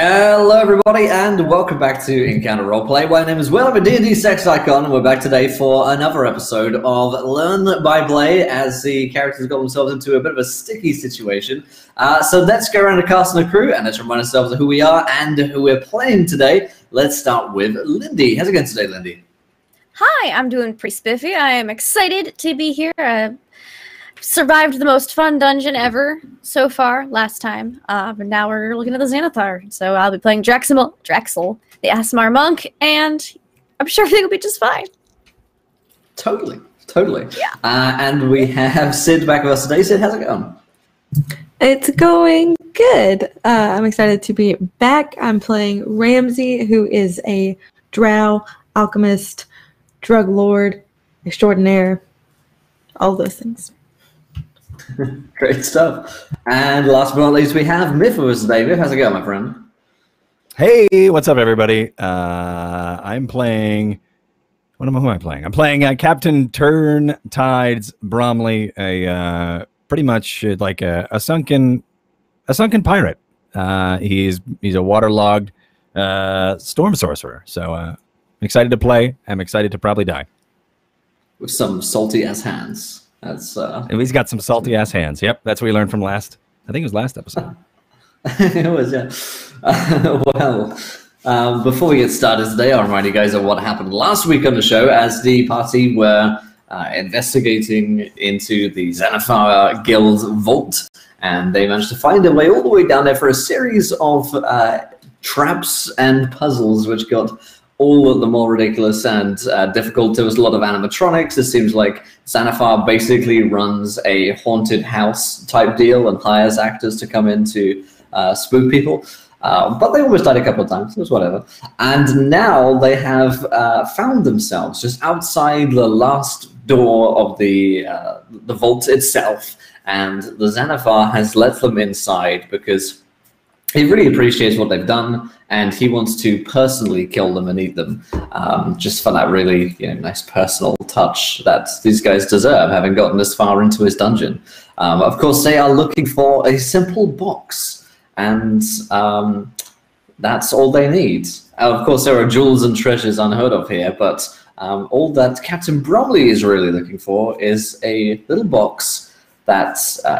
Hello everybody and welcome back to Encounter Roleplay. My name is Will, I'm a D&D sex icon, and we're back today for another episode of Learn by Play as the characters got themselves into a bit of a sticky situation. So let's go around the cast and the crew and let's remind ourselves of who we are and who we're playing today. Let's start with Lindy. How's it going today, Lindy? Hi, I'm doing pretty spiffy. I am excited to be here. Survived the most fun dungeon ever so far last time, but now we're looking at the Zanaffar. So I'll be playing Drexel, the Asmar monk, and I'm sure everything will be just fine. Totally. Yeah. And we have Sid back with us today. Sid, how's it going? It's going good. I'm excited to be back. I'm playing Ramsey, who is a drow, alchemist, drug lord, extraordinaire, all those things. Great stuff. And last but not least, we have Myth with us today. Myth, how's it going, my friend? Hey, what's up, everybody? I'm playing... who am I playing? I'm playing Captain Turntides Bromley, pretty much like a sunken pirate. He's a waterlogged storm sorcerer. So I'm excited to play. I'm excited to probably die. With some salty-ass hands. That's He's got some salty-ass hands. Yep, that's what we learned from last... I think it was last episode. It was, yeah. Well, before we get started today, I'll remind you guys of what happened last week on the show as the party were investigating into the Zanaffar Guild vault, and they managed to find their way all the way down there for a series of traps and puzzles, which got all the more ridiculous and difficult. There was a lot of animatronics. It seems like Zanaffar basically runs a haunted house type deal and hires actors to come in to spook people. But they almost died a couple of times. It was whatever. And now they have found themselves just outside the last door of the vault itself. And the Zanaffar has let them inside because he really appreciates what they've done, and he wants to personally kill them and eat them, just for that really nice personal touch that these guys deserve, having gotten this far into his dungeon. Of course, they are looking for a simple box, and that's all they need. Of course, there are jewels and treasures unheard of here, but all that Captain Bromley is really looking for is a little box that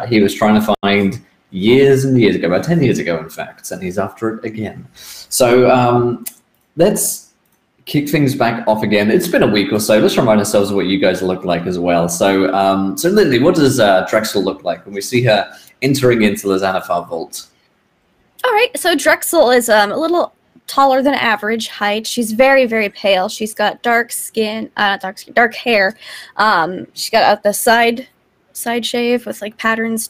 he was trying to find years and years ago, about 10 years ago, in fact, and he's after it again. So let's kick things back off again. It's been a week or so. Let's remind ourselves of what you guys look like as well. So, so Lindy, what does Drexel look like when we see her entering into the Zanaffar vault? All right, so Drexel is a little taller than average height. She's very, very pale. She's got dark hair. She's got the side shave with like patterns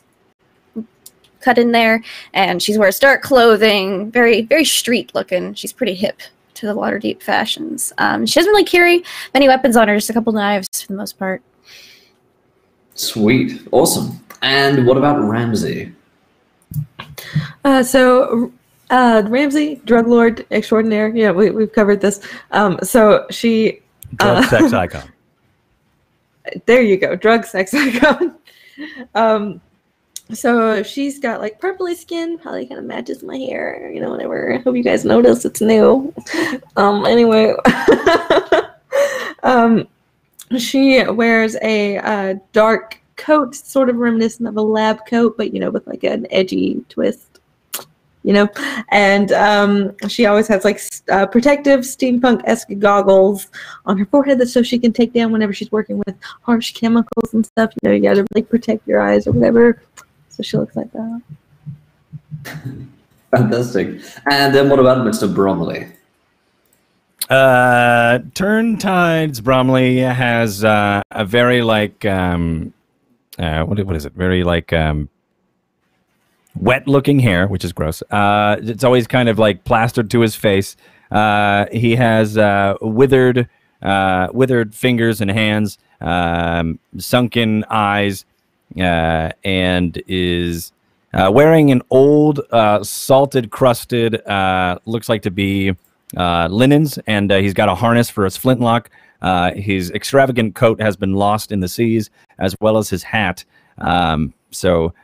cut in there, and she wears dark clothing, very, very street looking. She's pretty hip to the Waterdeep fashions. She doesn't really carry many weapons on her, just a couple knives for the most part. Sweet. Awesome. And what about Ramsey? So Ramsey, drug lord extraordinaire. Yeah, we've covered this. So she... Drug sex icon. There you go. Drug sex icon. So she's got like purpley skin, probably kind of matches my hair, whatever. I hope you guys notice it's new. Anyway, she wears a dark coat, sort of reminiscent of a lab coat, but with like an edgy twist. And she always has like protective steampunk-esque goggles on her forehead so she can take down whenever she's working with harsh chemicals and stuff. You gotta like protect your eyes or whatever. So she looks like that. Fantastic. And then what about Mr. Bromley? Turntides Bromley has a very like what is it? Very like wet-looking hair, which is gross. It's always kind of like plastered to his face. He has withered fingers and hands, sunken eyes, and is wearing an old, salted, crusted, looks like to be linens, and he's got a harness for his flintlock. His extravagant coat has been lost in the seas, as well as his hat. So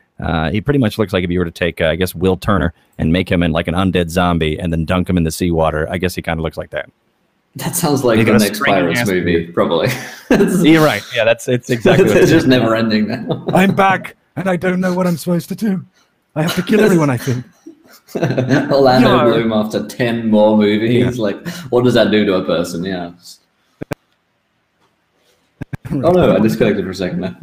He pretty much looks like if you were to take, I guess, Will Turner and make him in like an undead zombie and then dunk him in the seawater. I guess he kind of looks like that. That sounds like the next Pirates movie, probably. You're right. Yeah, it's exactly what it's just never ending now. I'm back, and I don't know what I'm supposed to do. I have to kill everyone, I think. Orlando Bloom after 10 more movies. Yeah. Like, what does that do to a person? Yeah. Oh no, I disconnected for a second there.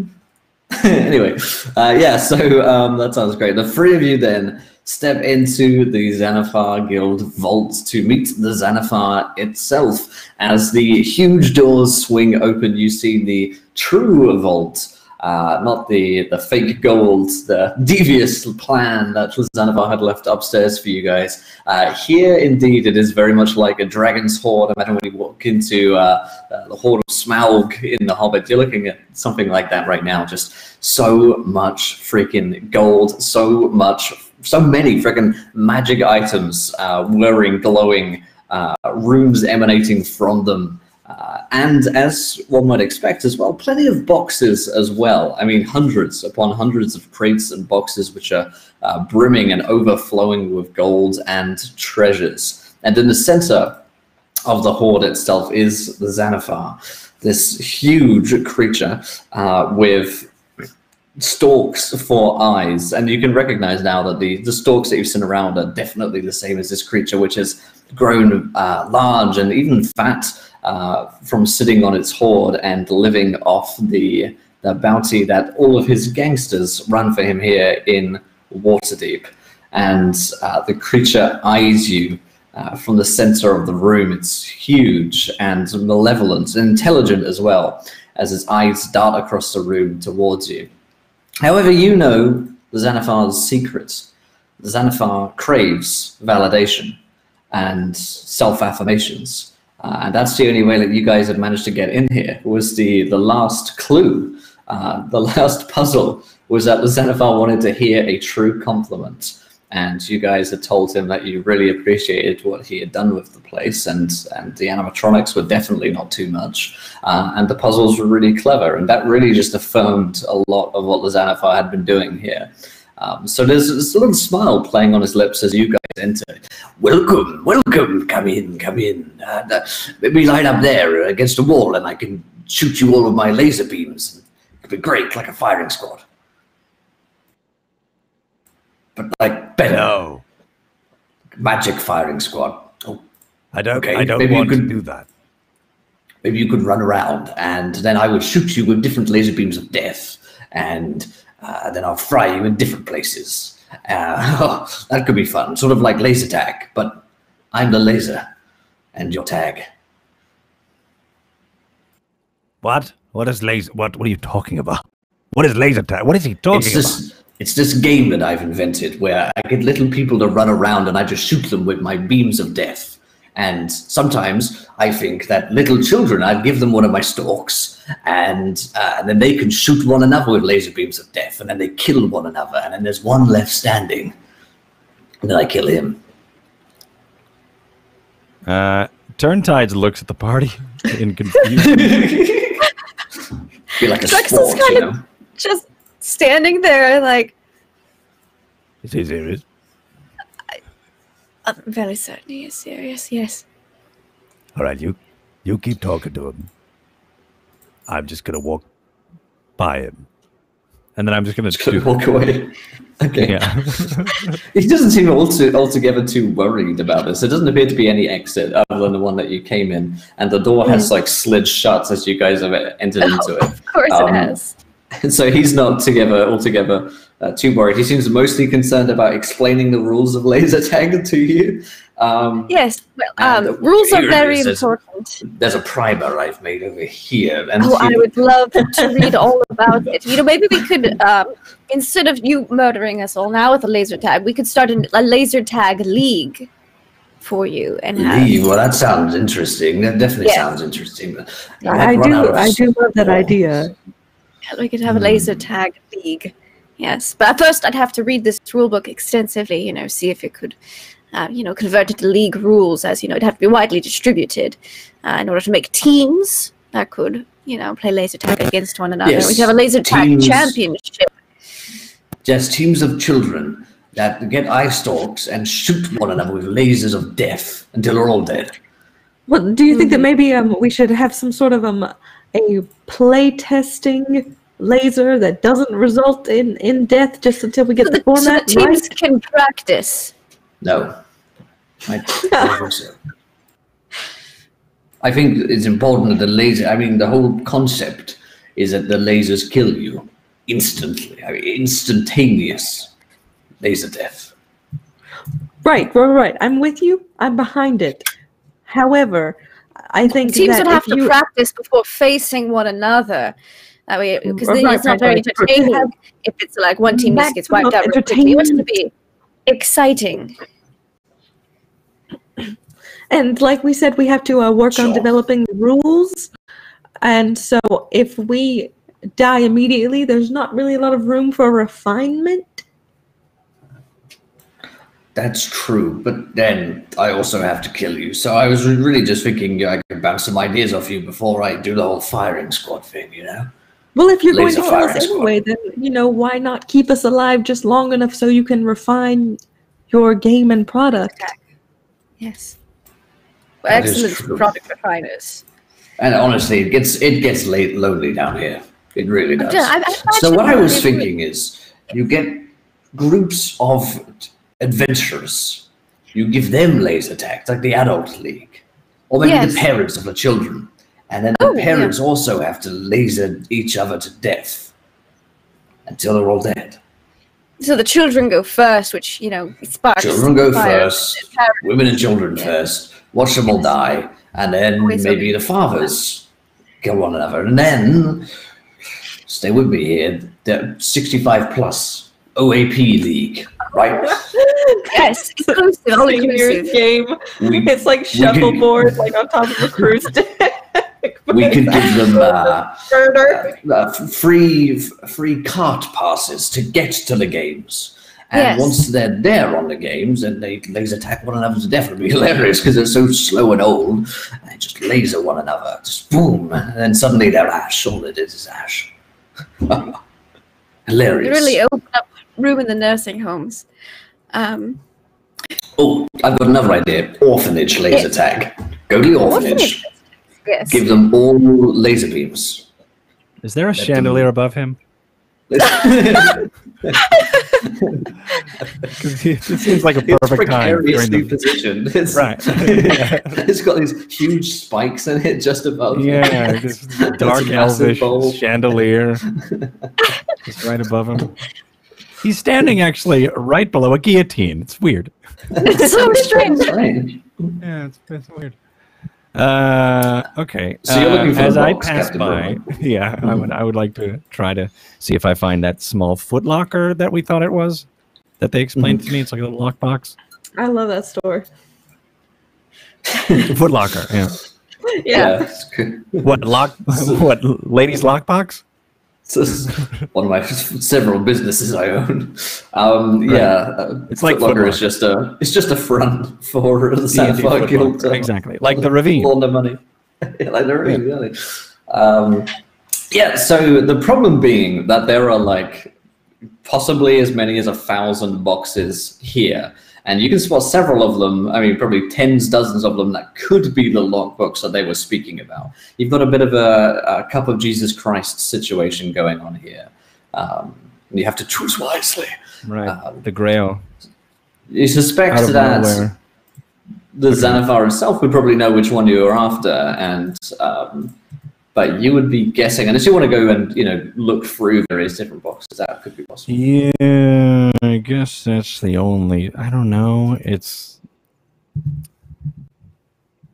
Anyway, so that sounds great. The three of you then step into the Zanaffar Guild vault to meet the Zanaffar itself. As the huge doors swing open, you see the true vault. Not the fake gold, the devious plan that Zanaffar had left upstairs for you guys. Here, indeed, it is very much like a dragon's hoard. Imagine when you walk into the Hoard of Smaug in The Hobbit, you're looking at something like that right now. Just so much freaking gold, so many freaking magic items, whirring, glowing, rooms emanating from them. And as one might expect as well, plenty of boxes as well. I mean, hundreds upon hundreds of crates and boxes which are brimming and overflowing with gold and treasures. And in the center of the hoard itself is the Zanaffar, this huge creature with stalks for eyes. And you can recognize now that the stalks that you've seen around are definitely the same as this creature, which has grown large and even fat from sitting on its hoard and living off the bounty that all of his gangsters run for him here in Waterdeep. And the creature eyes you from the center of the room. It's huge and malevolent and intelligent as well, as its eyes dart across the room towards you. However, you know the Zanaffar's secret. The Zanaffar craves validation and self-affirmations. And that's the only way that you guys have managed to get in here, was the last clue. The last puzzle was that the Zanaffar wanted to hear a true compliment. And you guys had told him that you really appreciated what he had done with the place, and the animatronics were definitely not too much. And the puzzles were really clever, and that really just affirmed a lot of what the Zanaffar had been doing here. So there's this little smile playing on his lips as you guys enter. Welcome, welcome, come in. Maybe line up there against a wall and I can shoot you all with my laser beams. It'd be great, like a firing squad. But like better. No. Magic firing squad. Oh, I don't want to do that. Maybe you could run around and then I would shoot you with different laser beams of death, and then I'll fry you in different places. That could be fun. Sort of like laser tag, but I'm the laser and your tag. What? What is laser? What are you talking about? What is laser tag? What is he talking about? It's this game that I've invented where I get little people to run around and I just shoot them with my beams of death. And sometimes I think that little children, I'd give them one of my stalks, and then they can shoot one another with laser beams of death, and then they kill one another, and then there's one left standing, and then I kill him. Turntides looks at the party in confusion. Be like a Drexel's sport, kind of just standing there like... Is he serious? I'm very certain he is serious, yes. All right, you keep talking to him. I'm just going to walk by him. And then I'm just going to walk away. Okay. Yeah. He doesn't seem altogether too worried about this. There doesn't appear to be any exit other than the one that you came in. And the door has like slid shut as you guys have entered into it. Of course it has. And so he's not altogether too worried. He seems mostly concerned about explaining the rules of laser tag to you. Yes, well, rules are very important. There's a primer I've made over here. And I would love to read all about it. You know, maybe we could, instead of you murdering us all now with a laser tag, we could start a laser tag league for you. And well, that sounds interesting. That definitely sounds interesting. I do love that idea. We could have a laser tag league. Yes, but first I'd have to read this rule book extensively, see if it could, convert it to league rules, as, it'd have to be widely distributed in order to make teams that could, play laser tag against one another. Yes, we could have a laser tag championship. just teams of children that get eye stalks and shoot one another with lasers of death until they're all dead. Well, do you think that maybe we should have some sort of a play testing laser that doesn't result in death just until we get the format so the teams right? can practice. No. I don't think so. I think it's important that the laser, I mean, the whole concept is that the lasers kill you instantly. I mean, instantaneous laser death. Right. I'm with you. I'm behind it. However, I think Teams that would have if to you practice before facing one another. That way, because then Right, it's not right, very right. entertaining if it's like one team just gets wiped out real quickly. It wants to be exciting. And like we said, we have to work on developing the rules. And so if we die immediately, there's not really a lot of room for refinement. That's true, but then I also have to kill you. So I was really just thinking I could bounce some ideas off you before I do the whole firing squad thing, you know? Well, if you're Laser going to kill us firing anyway, then, why not keep us alive just long enough so you can refine your game and product? Yes. That is Excellent true. product refiners. And honestly, it gets lonely down here. It really does. I So what I was imagine- thinking is, you get groups of adventurers. You give them laser tags, like the adult league, or maybe Yes. the parents of the children, and then Oh, the parents also have to laser each other to death until they're all dead. So the children go first, which, sparks Children go fire. first, women and children first. Watch them all die, and then Always maybe the fathers kill one another, and then stay with me here. The 65 plus OAP league, right? Yes, exclusive, all Seniors inclusive. game. It's like shuffleboard, like on top of a cruise deck. We could give them Murder. free cart passes to get to the games. And Yes. once they're there on the games and they laser attack one another to death, it would be hilarious because they're so slow and old. And they just laser one another, just boom, and then suddenly they're ash. All it is ash. Hilarious. They really open up room in the nursing homes. Oh, I've got another idea. Orphanage laser tag. Go to the orphanage. Yes. Give them all laser beams. Is there a chandelier above him? It seems like a perfect time during precariously the positioned. It's, right. Yeah. It's got these huge spikes in it just above. Yeah, this dark It's a massive elvish bowl. chandelier just right above him. He's standing actually right below a guillotine. It's weird. It's so strange. Strange. Yeah, it's weird. Okay. So you're looking for as the I box, pass Captain by, Roman. yeah, I would like to try to see if I find that small footlocker that we thought it was, that they explained to me. It's like a little lockbox. I love that store. Footlocker. Yeah. Yeah. It's good. What What ladies lockbox? It's one of my several businesses I own. It's like Footlocker is Footlocker. just a front for the Zanaffar Guild. Exactly, like the ravine. Launder money. Yeah, like the ravine, really. So the problem being that there are like possibly as many as 1,000 boxes here. And you can spot several of them, I mean, probably tens, dozens of them that could be the logbooks that they were speaking about. You've got a bit of a cup of Jesus Christ situation going on here. You have to choose wisely. Right, the Grail. You suspect Out of that nowhere. the Zanaffar himself would probably know which one you are after, and but you would be guessing, unless you want to go and look through various different boxes, that could be possible. Yeah, I guess that's the only. I don't know. It's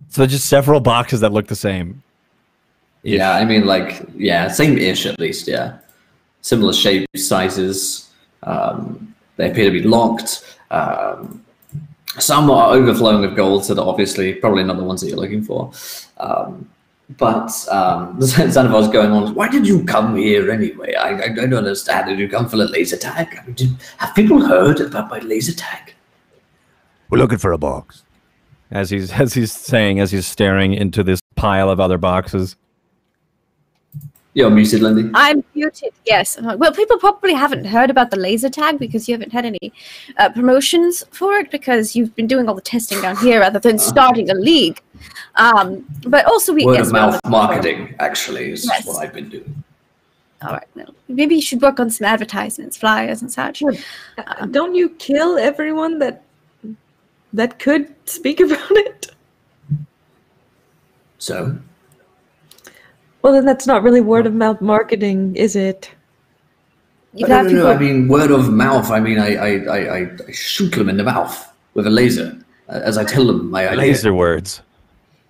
so just several boxes that look the same. Yeah, I mean, same-ish at least. Yeah, similar shapes, sizes. They appear to be locked. Some are overflowing with gold, so they're obviously probably not the ones that you're looking for. But the Zanaffar's going on, why did you come here anyway? I don't understand. Did you come for the laser tag? I mean, have people heard about my laser tag? We're looking for a box. As he's staring into this pile of other boxes. You're muted, Lindy. I'm muted, yes. Well, people probably haven't heard about the laser tag because you haven't had any promotions for it because you've been doing all the testing down here rather than starting a league. But also, Word of mouth marketing, actually, is Yes. what I've been doing. All right, well, maybe you should work on some advertisements, flyers and such. Don't you kill everyone that could speak about it? So, Well, then that's not really word of mouth marketing, is it? You no, have people. I mean, word of mouth. I mean, I shoot them in the mouth with a laser as I tell them my idea. Laser words.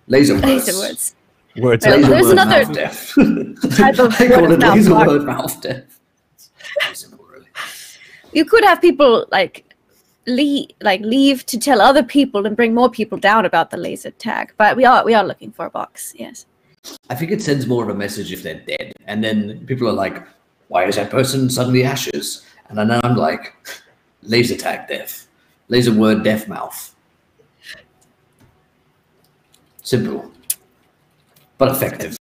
Laser words. Laser words. Words. Well, Laser there's word another mouth death. type of I call word it of mouth laser marketing. word mouth death. Very simple, really. You could have people leave to tell other people and bring more people down about the laser tag. But we are looking for a box. Yes. I think it sends more of a message if they're dead, and then people are like, "Why is that person suddenly ashes?" And then I'm like, "Laser tag death, laser word death mouth." Simple, but effective.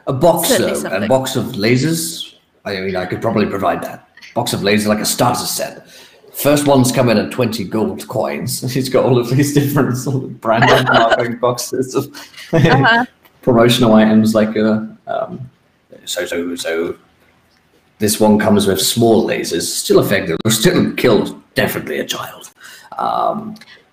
A box, Certainly though, a something. box of lasers. I mean, I could probably provide that. Box of lasers, like a starter set. First ones come in at 20 gold coins. He's got all of these different sort of branded marketing boxes of promotional items, like so. This one comes with small lasers, still effective. Will still kill definitely a child.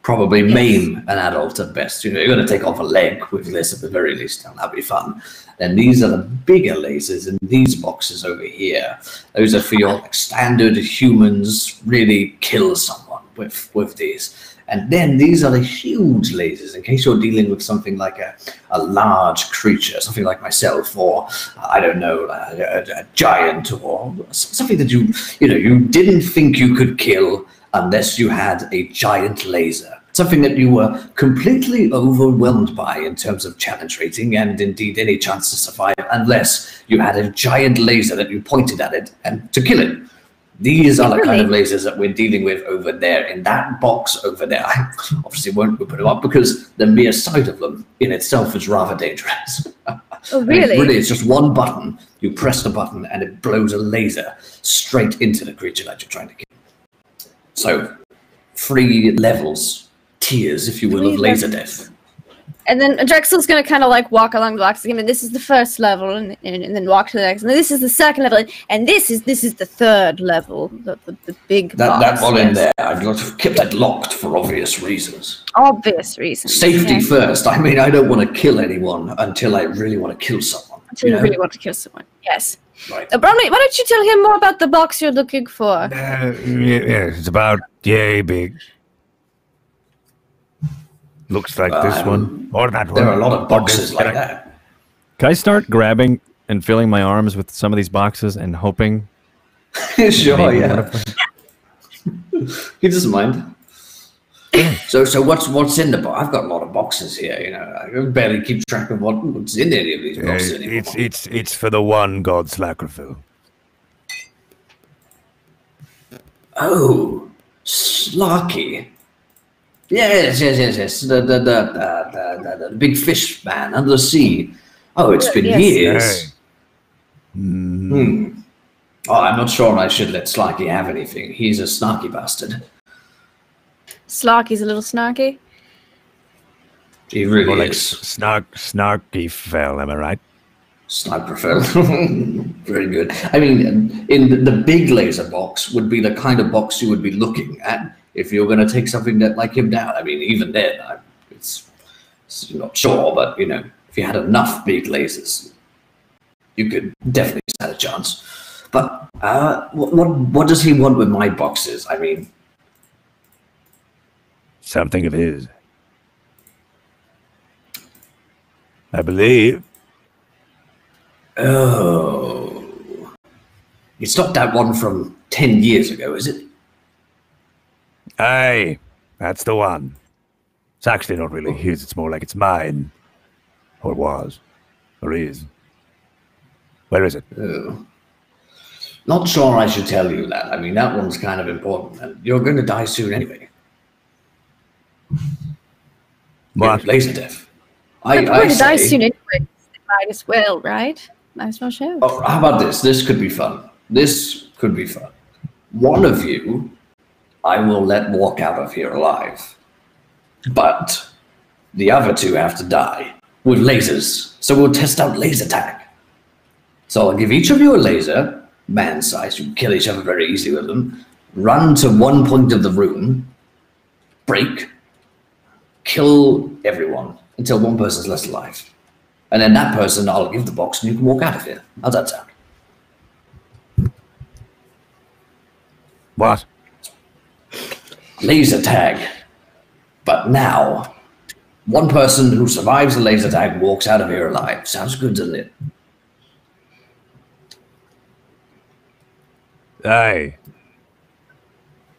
Probably maim an adult at best. You know, you're going to take off a leg with this at the very least, and that'll be fun. Then these are the bigger lasers in these boxes over here. Those are for your like, standard humans, really kill someone with these. And then these are the huge lasers in case you're dealing with something like a large creature, something like myself, or I don't know, a giant, or something that you didn't think you could kill unless you had a giant laser. Something that you were completely overwhelmed by in terms of challenge rating and indeed any chance to survive unless you had a giant laser that you pointed at it and to kill it. These are the kind of lasers that we're dealing with over there in that box over there. I obviously won't put them up because the mere sight of them in itself is rather dangerous. Oh, really? Really, it's just one button. You press the button and it blows a laser straight into the creature that you're trying to kill. So, 3 levels, tiers, if you will, of laser death. And then Drexel's going to kind of like walk along the box again, and this is the first level, and then walk to the next, and then this is the second level, and this is the third level, the big box. That one in there, I've kept that locked for obvious reasons. Obvious reasons. Safety first. I mean, I don't want to kill anyone until I really want to kill someone. Until you really want to kill someone. Yes. Right. Bromley, why don't you tell him more about the box you're looking for? Yeah, it's about yay big. Looks like this one or that one. There are a lot of Or boxes this. like that. Can I start grabbing and filling my arms with some of these boxes and hoping? Sure, maybe one yeah. of them- He doesn't mind. So what's in the box? I've got a lot of boxes here. You know, I can barely keep track of what's in any of these boxes anymore. It's for the one God Slackerville. Oh, Slarky. Yes. The big fish man under the sea. Oh, it's been Yes. years. Hey. Oh, I'm not sure I should let Slarky have anything. He's a snarky bastard. Slarky's a little snarky. He really More like is. snarky fell, am I right? Sniper. Very good. I mean, in the big laser box would be the kind of box you would be looking at if you're going to take something that like him down. I mean, even then, it's not sure, but you know, if you had enough big lasers, you could definitely stand a chance. But what does he want with my boxes? I mean, Something of his. I believe. oh, it's not that one from 10 years ago, is it? Aye, that's the one. It's actually not really his, it's more like it's mine. Or was. Or is. Where is it? Oh. Not sure I should tell you that. I mean, that one's kind of important, and you're going to die soon anyway. What? Laser death. We're going to die say, soon anyway. Might as well, right? Might as well show. oh, how about this? This could be fun. This could be fun. One of you, I will let walk out of here alive. But the other two have to die with lasers. So we'll test out laser tag. So I'll give each of you a laser, man-sized. You can kill each other very easily with them. Run to one point of the room, break, kill everyone until one person's left alive. And then that person, I'll give the box and you can walk out of here. How's that sound? What? Laser tag. But now, one person who survives the laser tag walks out of here alive. Sounds good, doesn't it? Aye.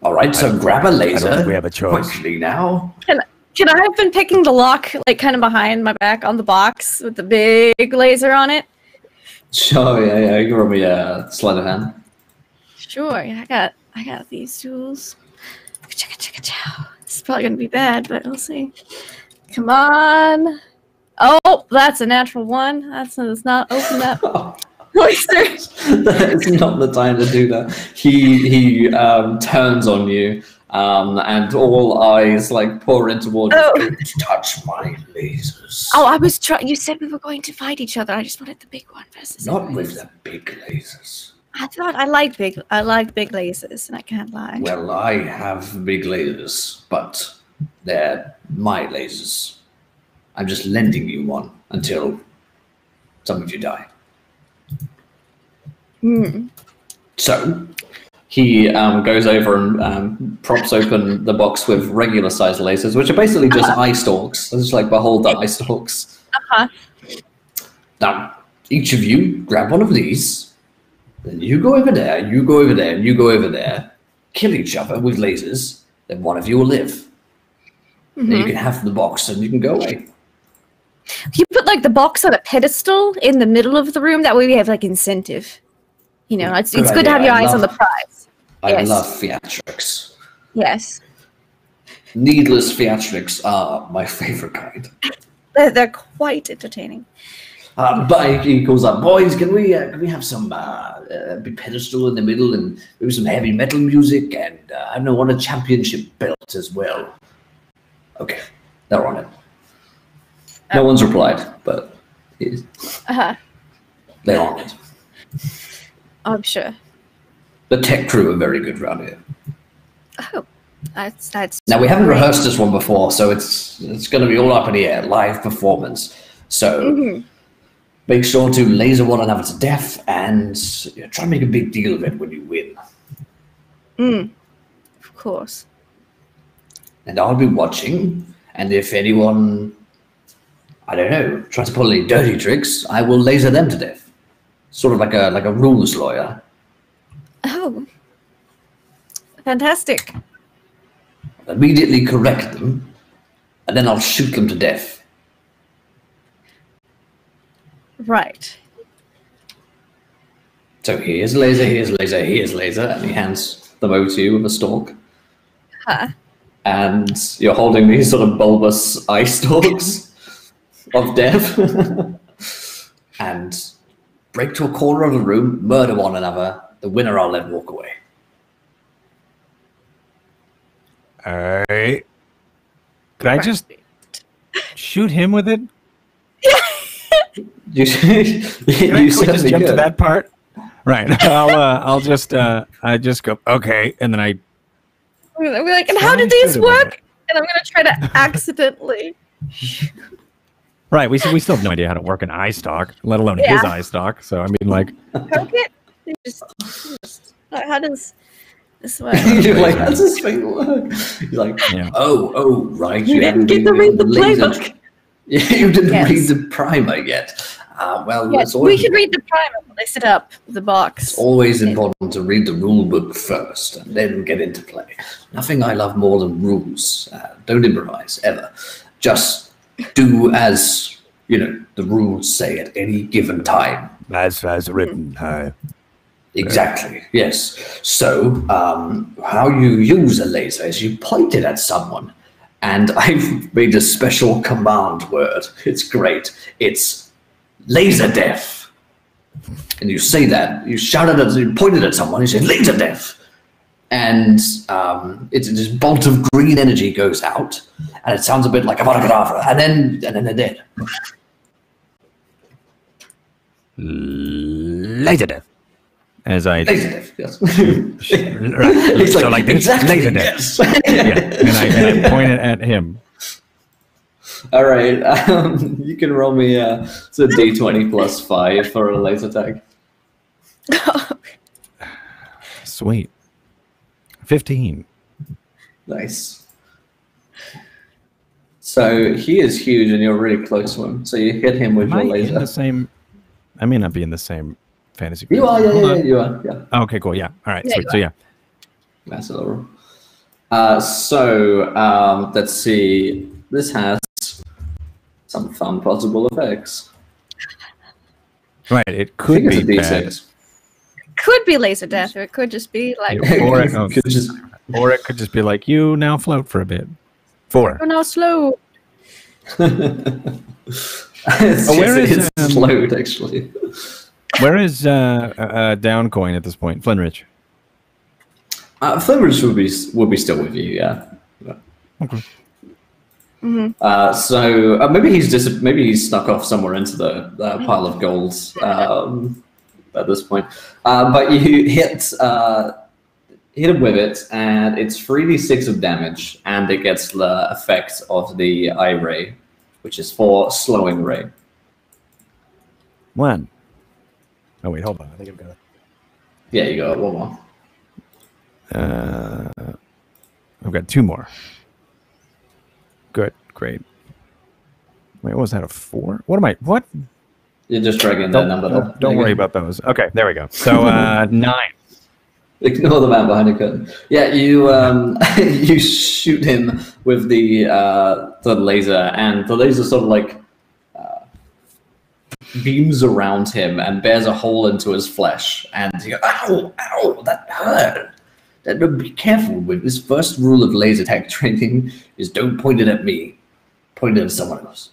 All right, so grab a laser. I don't think we have a choice. Quickly now. Can I have been picking the lock, like, kind of behind my back on the box with the big laser on it? Sure, yeah. You can roll me a sleight of hand. Sure, yeah, I got these tools. This is probably gonna be bad, but we'll see. Come on. Oh, that's a natural one. That's not open that laser. It's not the time to do that. He turns on you, and all eyes like pour in towards you. Don't touch my lasers. Oh, I was trying. You said we were going to fight each other. I just wanted the big one versus. Not with the big lasers. I thought I like big lasers, and I can't lie. Well, I have big lasers, but they're my lasers. I'm just lending you one until some of you die. So he goes over and props open the box with regular sized lasers, which are basically just eye stalks. It's just like behold the eye stalks. Now, each of you grab one of these. Then you go over there, you go over there, and you go over there. Kill each other with lasers. Then one of you will live. Then you can have the box and you can go away. You put like the box on a pedestal in the middle of the room. That way we have like incentive. You know, it's good to have your eyes on the prize. I love theatrics. Yes. Needless theatrics are my favorite kind. They're quite entertaining. But he calls up, boys, can we have some big pedestal in the middle and maybe some heavy metal music and I don't know, want a championship belt as well. Okay, they're on it. No one's replied, but they're on it. I'm sure. The tech crew are very good around here. Oh, that's. Now we haven't rehearsed this one before, so it's going to be all up in the air, live performance. So make sure to laser one another to death, and try and make a big deal of it when you win. Of course. And I'll be watching, and if anyone, I don't know, tries to pull any dirty tricks, I will laser them to death. Sort of like a rules lawyer. Oh, fantastic. Immediately correct them, and then I'll shoot them to death. Right. So here's laser, here's laser, here's laser, and he hands them over to you with a stalk. And you're holding these sort of bulbous eye stalks of death. And break to a corner of the room, murder one another. The winner I'll let walk away. Alright. Could I just shoot him with it? You Can we just jump to that part? Right. I'll just I just go okay, and then We're like, and how did these work? And I'm gonna try to accidentally. right. We still have no idea how to work an eye stalk, let alone his eye stalk. So I mean, like, Poke it. Just how does this work? You're like, how does this thing work? You're like, oh, right. You didn't get to read the playbook. You didn't read the primer yet. Well, yes, we should read the primer when they set up the box. It's always important to read the rule book first and then get into play. Nothing I love more than rules. Don't improvise, ever. Just do as, the rules say at any given time. As written. Exactly, yes. So, how you use a laser is you point it at someone, And I've made a special command word. It's great. It's laser death. And you say that, you shout it at, you point it at someone, you say laser death. And it's this bolt of green energy goes out, and it sounds a bit like Avada Kedavra, and then they're dead. Laser death. As I Laser death, yes. right. It's So like this, exactly, laser death. yes. Yeah. And I point it at him. All right, you can roll me it's a d20 plus 5 for a laser tag. Sweet. 15. Nice. So he is huge, and you're really close to him. So you hit him with Am your I in laser. the same? I may not be in the same fantasy group. You are, Hold yeah, on. you are, yeah. Oh, okay, cool. Yeah. All right. Yeah, Sweet. So yeah. That's a little. Let's see. This has some fun possible effects. Right. It I could think be it's a bad. d6. Could be laser death, or it could just be like, Or it, Could just- or it could just be like, you now float for a bit. 4. oh no, slow. where is, it's slowed, actually. Where is down coin at this point? Flinrich. Flimmers would be still with you, yeah. Okay. Maybe he's snuck off somewhere into the pile of gold at this point. But you hit him with it, and it's 3d6 of damage, and it gets the effect of the eye ray, which is for slowing ray. 1. Oh wait, hold on. I think I've got it. Yeah, you got one more. I've got 2 more. Good, great. Wait, what was that, a 4? What am I? What? You're just dragging that number there. Don't worry about those. Okay, there we go. So 9. Ignore the man behind the curtain. Yeah, you you shoot him with the laser, and the laser sort of like beams around him and bears a hole into his flesh. And you go, ow, ow, that hurt. Be careful with this. First rule of laser tag training is don't point it at me, point it at someone else.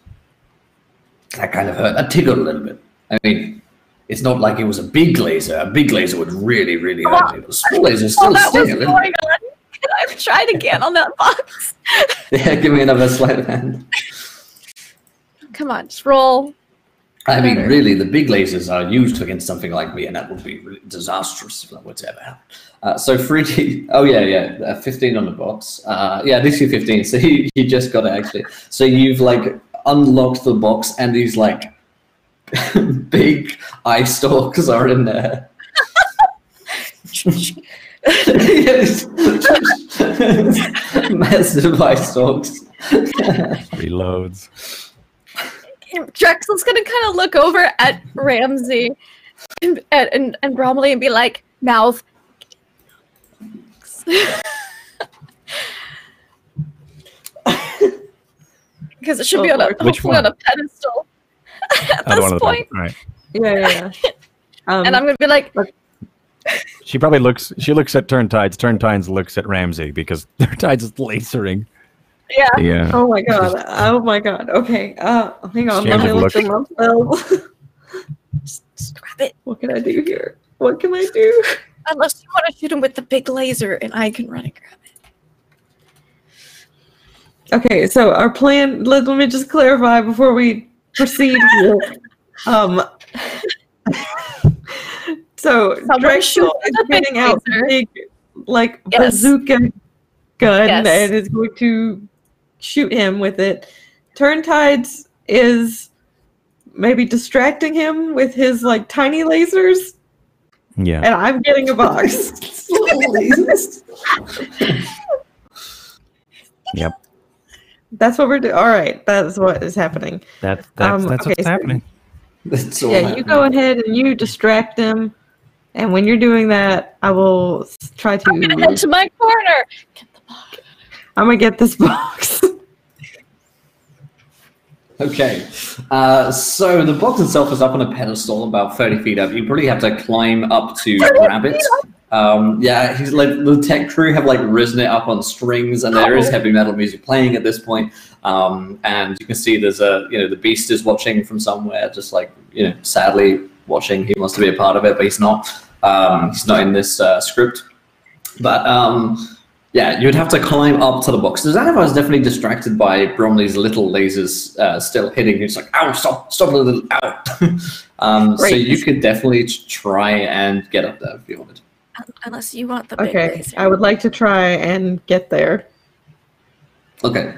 That kind of hurt. That tickled a little bit. I mean, it's not like it was a big laser. A big laser would really, really hurt me. But a small laser still That was sting a going little bit. on. Can I try it again on that box? Yeah, give me another sleight of hand. Come on, just roll. I mean, really, the big lasers are used against something like me, and that would be really disastrous if that were to ever happen. So 3D, 15 on the box. DC 15, so he just got it, actually. So you've, like, unlocked the box, and these, like, big eye stalks are in there. Massive eye stalks. Reloads. Drexel's gonna kind of look over at Ramsey and Bromley and be like, mouth. Because it should be on a, Which hopefully on one? a pedestal at Other one this of the point. All right. Yeah. And I'm gonna be like, She probably looks. She looks at Turntides. Turntides looks at Ramsey because Turntides is lasering. yeah. Yeah. Oh my god. Oh my god. Okay. Hang on. Let Exchange me of look look. at my spells. Just grab it. What can I do here? What can I do? Unless you want to shoot him with the big laser and I can run and grab it. Okay, so our plan, let me just clarify before we proceed here. So Someone Drexel shoot is with a big getting out laser. big, like, Yes. bazooka gun Yes. and is going to shoot him with it. Turntides is maybe distracting him with his, like, tiny lasers, Yeah. and I'm getting a box. Yep. That's what we're doing. All right, that's what is happening. That's okay, what's so- happening. That's all Yeah, you happening. go ahead and you distract him. And when you're doing that, I will try to. I'm gonna head to my corner. Get the box. I'm gonna get this box. Okay, so the box itself is up on a pedestal about 30 feet up. You probably have to climb up to grab it. Yeah, he's like the tech crew have like risen it up on strings, and there is heavy metal music playing at this point. And you can see there's the Beast is watching from somewhere, just like sadly watching. He wants to be a part of it, but he's not. He's not in this script. But yeah, you'd have to climb up to the box. The Zanaffar is definitely distracted by Bromley's little lasers still hitting. He's like, "Ow! Stop a little! Ow!" So you could definitely try and get up there if you wanted. Unless you want the big Okay, laser. I would like to try and get there. Okay.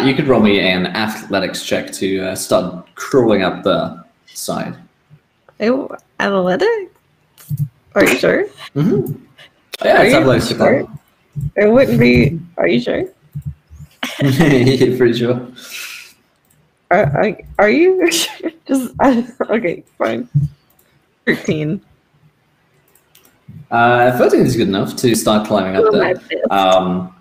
You could roll me an athletics check to start crawling up the side. Oh, athletics? Are you sure? Mm-hmm. Yeah, Are it's you athletics. sure? It wouldn't be. Are you sure? You're pretty sure. Are you sure? Okay, fine. 13. 13 is good enough to start climbing up Oh, my there. best. So,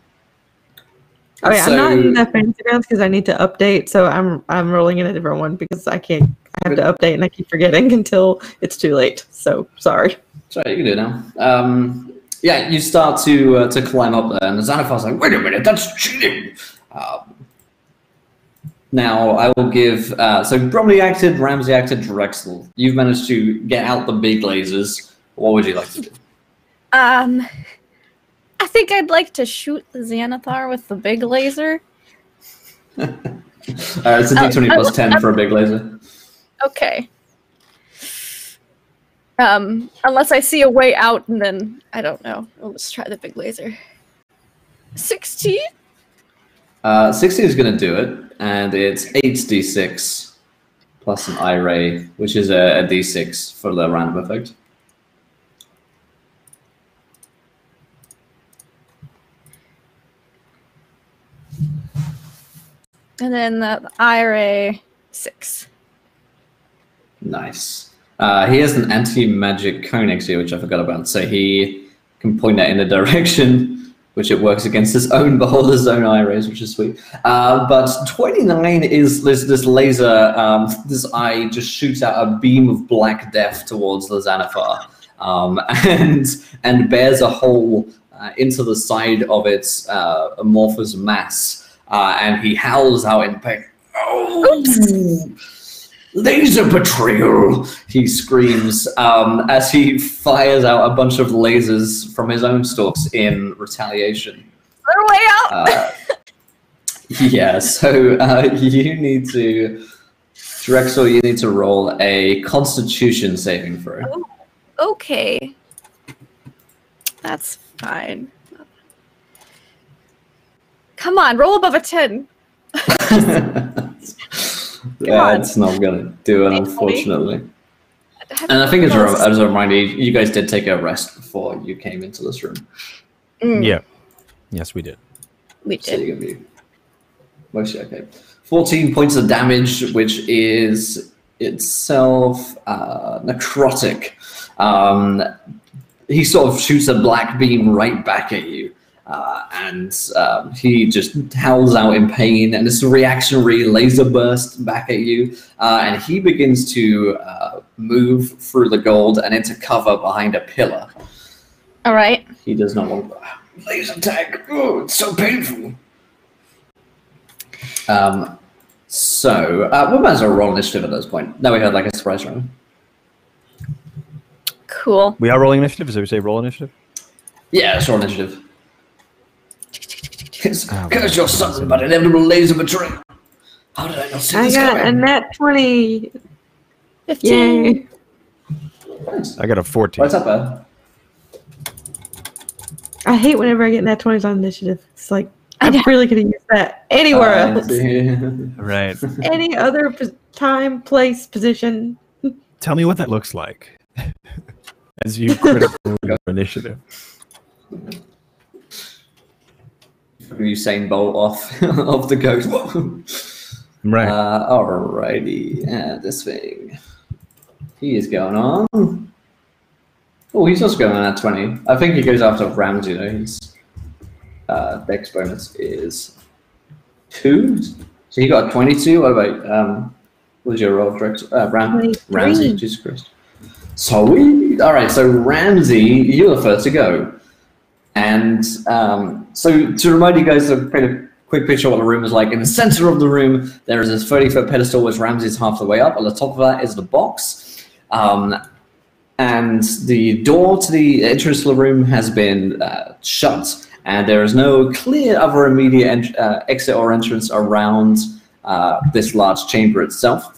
I'm not in the fancy rounds because I need to update, so I'm rolling in a different one because I have to update and I keep forgetting until it's too late. So sorry. sorry, you can do it now. Yeah, you start to climb up there, and the Zanaffar's like, "Wait a minute, that's cheating." Now I will give. So Bromley acted, Ramsey acted, Drexel. You've managed to get out the big lasers. What would you like to do? I think I'd like to shoot the Zanaffar with the big laser. It's a d20 plus 10 for a big laser. Okay. Unless I see a way out, and then I don't know. Let's try the big laser. 16. 60 is going to do it, and it's 8d6 plus an I-ray, which is a d6 for the random effect. And then the IRA 6. Nice. He has an anti-magic cone next to you, which I forgot about, so he can point that in a direction, which it works against his own beholder's own eye rays, which is sweet. But 29 is this laser, this eye just shoots out a beam of black death towards the Zanaffar, and bears a hole into the side of its amorphous mass, and he howls out in pain. "Oh! Laser betrayal!" he screams as he fires out a bunch of lasers from his own stalks in retaliation. They're way out! Yeah, so you need to, Drexel, you need to roll a Constitution saving throw. Okay. That's fine. Come on, roll above a 10. Yeah, it's not gonna do it, unfortunately. And I think as a reminder, you guys did take a rest before you came into this room. Yeah. Yes, we did. We So did. you're gonna be mostly okay. 14 points of damage, which is itself necrotic. He sort of shoots a black beam right back at you. And he just howls out in pain, and it's a reactionary laser burst back at you, and he begins to move through the gold and into cover behind a pillar. All right. He does not want laser tag. Oh, it's so painful. So we might as well roll initiative at this point. Now we had like a surprise round. Cool. We are rolling initiative. Is it say roll initiative? Yeah, it's roll initiative. Curse your son, but inevitable laser betrayal. How did I not see I this got a coming? nat 20. 15. Yay. Nice. I got a 14. What's up, bud? I hate whenever I get nat 20s on initiative. It's like, I really could have used that anywhere else. Right. Any other time, place, position. Tell me what that looks like as you critical initiative. Usain Bolt off of the goat. Right. Alrighty. This thing. He is going on. Oh, he's also going on at 20. I think he goes after Ramsey, though. His dex bonus is 2. So he got a 22. What about, what was your roll, Ramsey? Jesus Christ. Sweet. All right, so Ramsey, you're the first to go. And so to remind you guys of kind of quick picture of what the room is like, in the center of the room, there is this 30-foot pedestal which Ramsey's half the way up. On the top of that is the box. And the door to the entrance to the room has been shut, and there is no clear other immediate exit or entrance around this large chamber itself.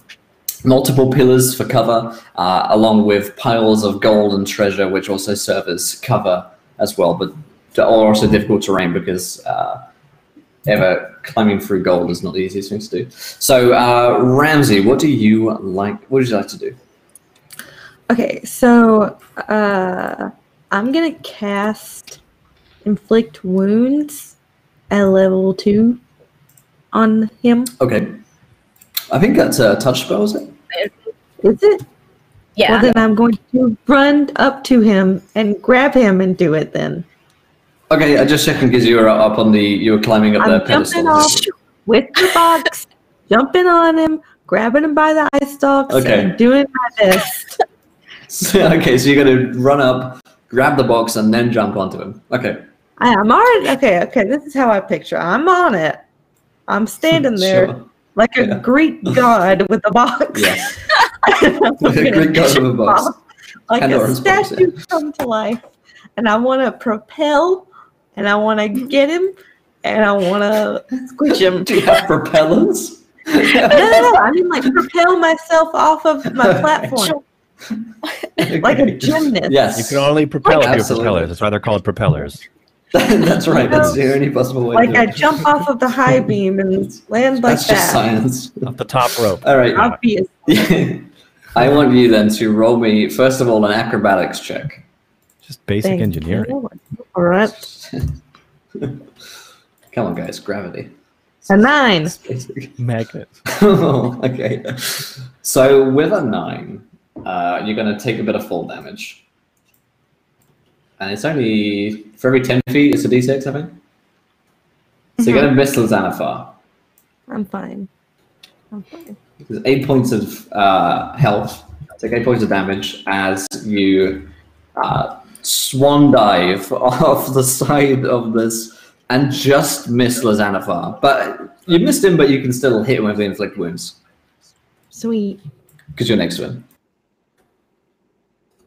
Multiple pillars for cover, along with piles of gold and treasure, which also serve as cover as well, but are also difficult terrain because ever climbing through gold is not the easiest thing to do. So, Ramsey, what would you like to do? Okay, so I'm gonna cast Inflict Wounds at level 2 on him. Okay. I think that's a touch spell, is it? Is it? Yeah. Well, then I'm going to run up to him and grab him and do it then. Okay, I just checking because you were climbing up the I'm pedestal. jumping off with the box, jumping on him, grabbing him by the eye stalks, Okay. and doing my best. Okay, so you're going to run up, grab the box, and then jump onto him. Okay. I'm already okay. This is how I picture. I'm on it. I'm standing there Sure. like a Greek god with a box. Yeah. Like A Greek god with a box. Like And a orange box, statue come to life. And I want to propel, and I want to get him, and I want to squish him. Do you have propellers? No. I mean, like, propel myself off of my platform. Like a gymnast. Yes. You can only propel if you have Absolutely. propellers. That's why they're called propellers. That's right. That's the only possible way Like to do I it. jump off of the high beam and land like That's just that. science. Off the top rope. All right. Obvious. I want you then to roll me, first of all, an acrobatics check. Just basic Thank engineering. you. All right. Come on, guys. Gravity. A 9. It's basic. Magnets. Okay. So with a 9, you're going to take a bit of fall damage. And it's only, for every 10 feet, it's a d6, I think. So you're going to miss the Zanaffar. I'm fine. There's 8 points of health. Take 8 points of damage as you swan dive off the side of this and just miss Zanaffar. But you missed him, but you can still hit him with the inflict wounds Sweet. because you're next to him.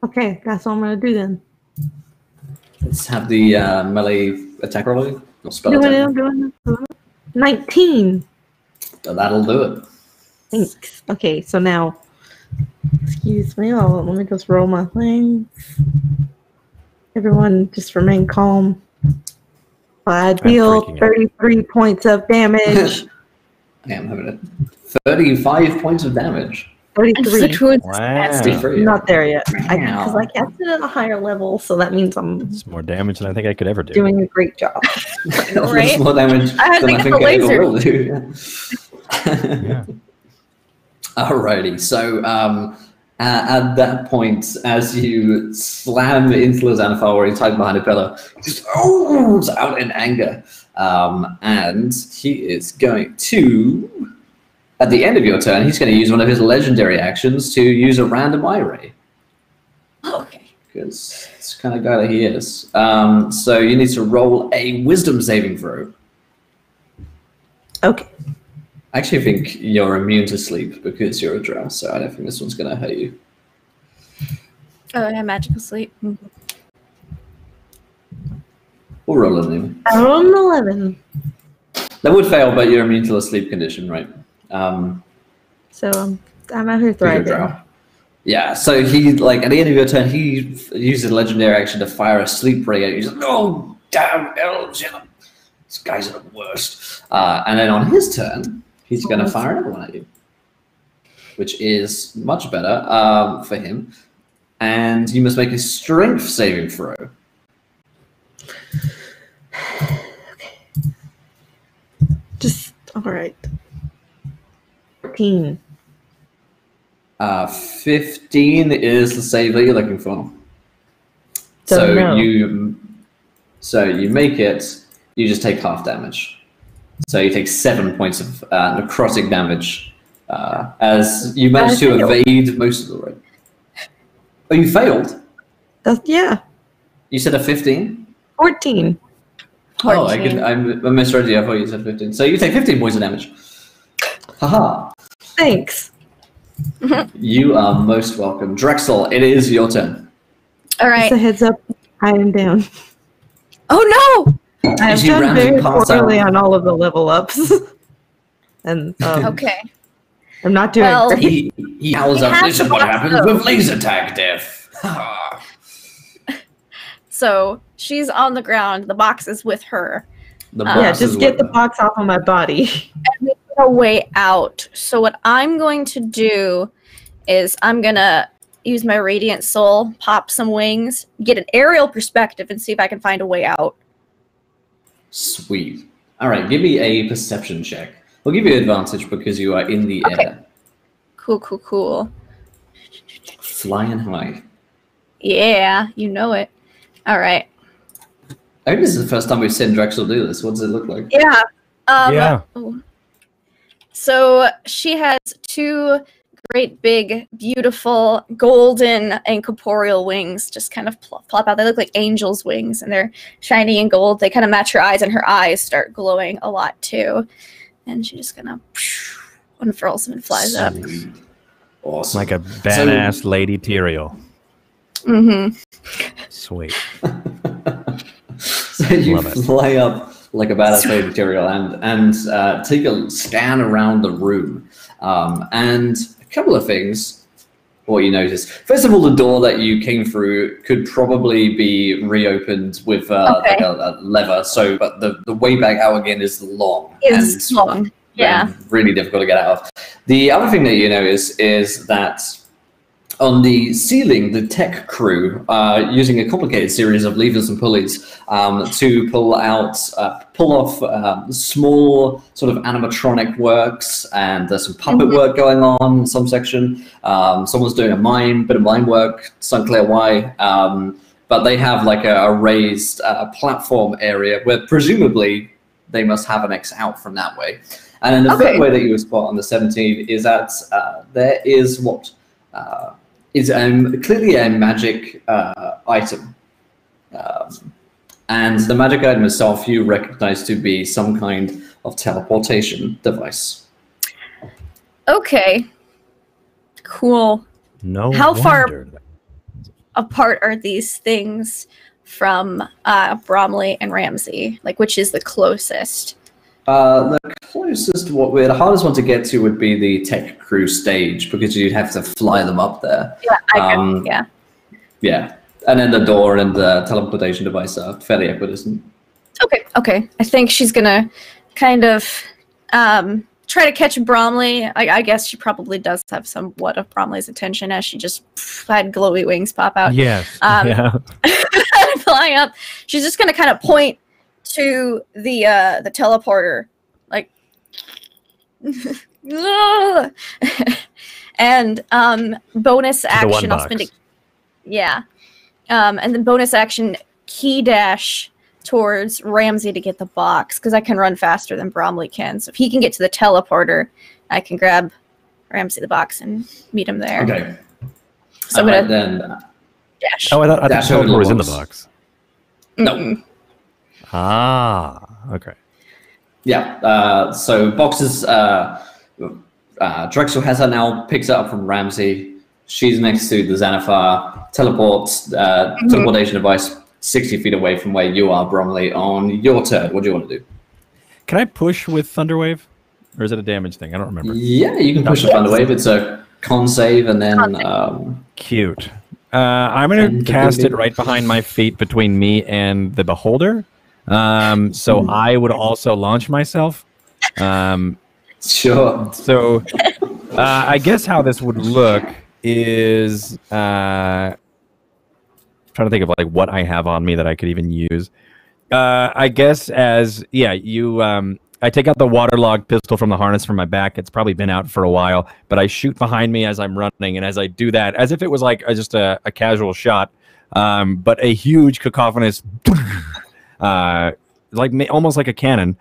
Okay, that's what I'm gonna do then. Let's have the melee attack roll. Or spell Doing it, attack. I'm doing it. 19. That'll do it. Thanks. Okay, so now, excuse me. Let me just roll my thing. Everyone, just remain calm. I deal freaking out. 33 points of damage. I am having it. 35 points of damage. 33. Wow. Good. Not there yet. Because Wow. I cast it at a higher level, so that means I'm It's more damage than I think I could ever do. doing a great job. I know, right? That's more damage I had than to I get think the I ever laser. will do. Yeah. Alrighty, so at that point, as you slam into Zanaffar where he's hiding behind a pillar, he just out in anger. And he is going to, at the end of your turn, he's going to use one of his legendary actions to use a random eye ray. Okay. Because it's the kind of guy that he is. So you need to roll a wisdom saving throw. Okay. I actually think you're immune to sleep because you're a drow, so I don't think this one's going to hurt you. Oh, I have magical sleep. We'll roll it anyway. I rolled an 11. That would fail, but you're immune to the sleep condition, right? So I'm out here because you're a thriving. drow. Yeah, so he, like, at the end of your turn, he uses a legendary action to fire a sleep ray at you. He's like, oh, damn elves, these guys are the worst. And then on his turn, he's going to fire another one at you, which is much better for him. And you must make a strength saving throw. Just, all right. 14. 15 is the save that you're looking for. Don't know. So you make it, you just take half damage. So you take 7 points of necrotic damage as you manage to evade most of the rope. Oh, you failed? Yeah, You said a 15? 14. Oh, I misread you. I thought you said 15. So you take 15 poison damage. Haha. Thanks. You are most welcome. Drexel, it is your turn. All Just a right. heads up, I am down. Oh no! I've see done Ramsey very pass poorly out. on all of the level ups. And Okay. I'm not doing Well, great. He howls out, has this is the what box, happens though. with laser tag death. So she's on the ground. The box is with her. The Yeah, box is just get with the them. box off of my body. And we need a way out. So what I'm going to do is I'm going to use my Radiant Soul, pop some wings, get an aerial perspective, and see if I can find a way out. Sweet. All right, give me a perception check. We'll give you advantage because you are in the Okay. air. Cool. Flying high. Yeah, you know it. All right. I think this is the first time we've seen Drexel do this. What does it look like? Yeah. Yeah. So she has two great, big, beautiful, golden, and corporeal wings just kind of plop out. They look like angel's wings, and they're shiny and gold. They kind of match her eyes, and her eyes start glowing a lot, too. And she just kind of unfurls them and flies up. Sweet. Awesome. Like a badass Lady Tyrael. Mm-hmm. Sweet. So you Love it. fly up like a badass lady material and take a scan around the room. And a couple of things what you notice. First of all, the door that you came through could probably be reopened with like a lever. So, but the way back out again is long. It's long. Yeah. Really difficult to get out of. The other thing that you notice is that on the ceiling, the tech crew are using a complicated series of levers and pulleys to pull off small sort of animatronic works, and there's some puppet work going on in some section. Someone's doing a bit of mime work, it's unclear why. But they have like a raised platform area where presumably they must have an X out from that way. And then the third way that you would spot on the 17th is that there is what is clearly a magic item. And the magic item itself you recognize to be some kind of teleportation device. Okay. Cool. No. How far wonder. apart are these things from Bromley and Ramsey? Like, which is the closest? The closest, the hardest one to get to would be the tech crew stage because you'd have to fly them up there. Yeah, Yeah, and then the door and the teleportation device are fairly equidistant. Okay. I think she's gonna kind of try to catch Bromley. I guess she probably does have somewhat of Bromley's attention as she just had glowy wings pop out. Yes. Yeah. Flying up, she's just gonna kind of point to the teleporter, like, and bonus action. I'll spend it. Yeah, and then bonus action key dash towards Ramsey to get the box because I can run faster than Bromley can. So if he can get to the teleporter, I can grab Ramsey the box and meet him there. Okay. So I'm gonna then dash. Oh, I thought the Dash over teleporter was in the box. box. No. Ah, okay. Yeah. So boxes. Drexel has her now. Picks it up from Ramsey. She's next to the Zanaffar. Teleportation device 60 feet away from where you are, Bromley. On your turn, what do you want to do? Can I push with Thunderwave? Or is it a damage thing? I don't remember. Yeah, you can push the Thunderwave. It's a con save, and then Cute. I'm going to cast it right behind my feet between me and the Beholder. So I would also launch myself. Sure. So I guess how this would look is trying to think of like what I have on me that I could even use. I guess I take out the waterlogged pistol from the harness from my back. It's probably been out for a while, but I shoot behind me as I'm running, and as I do that, as if it was like just a casual shot, but a huge cacophonous, almost like a cannon,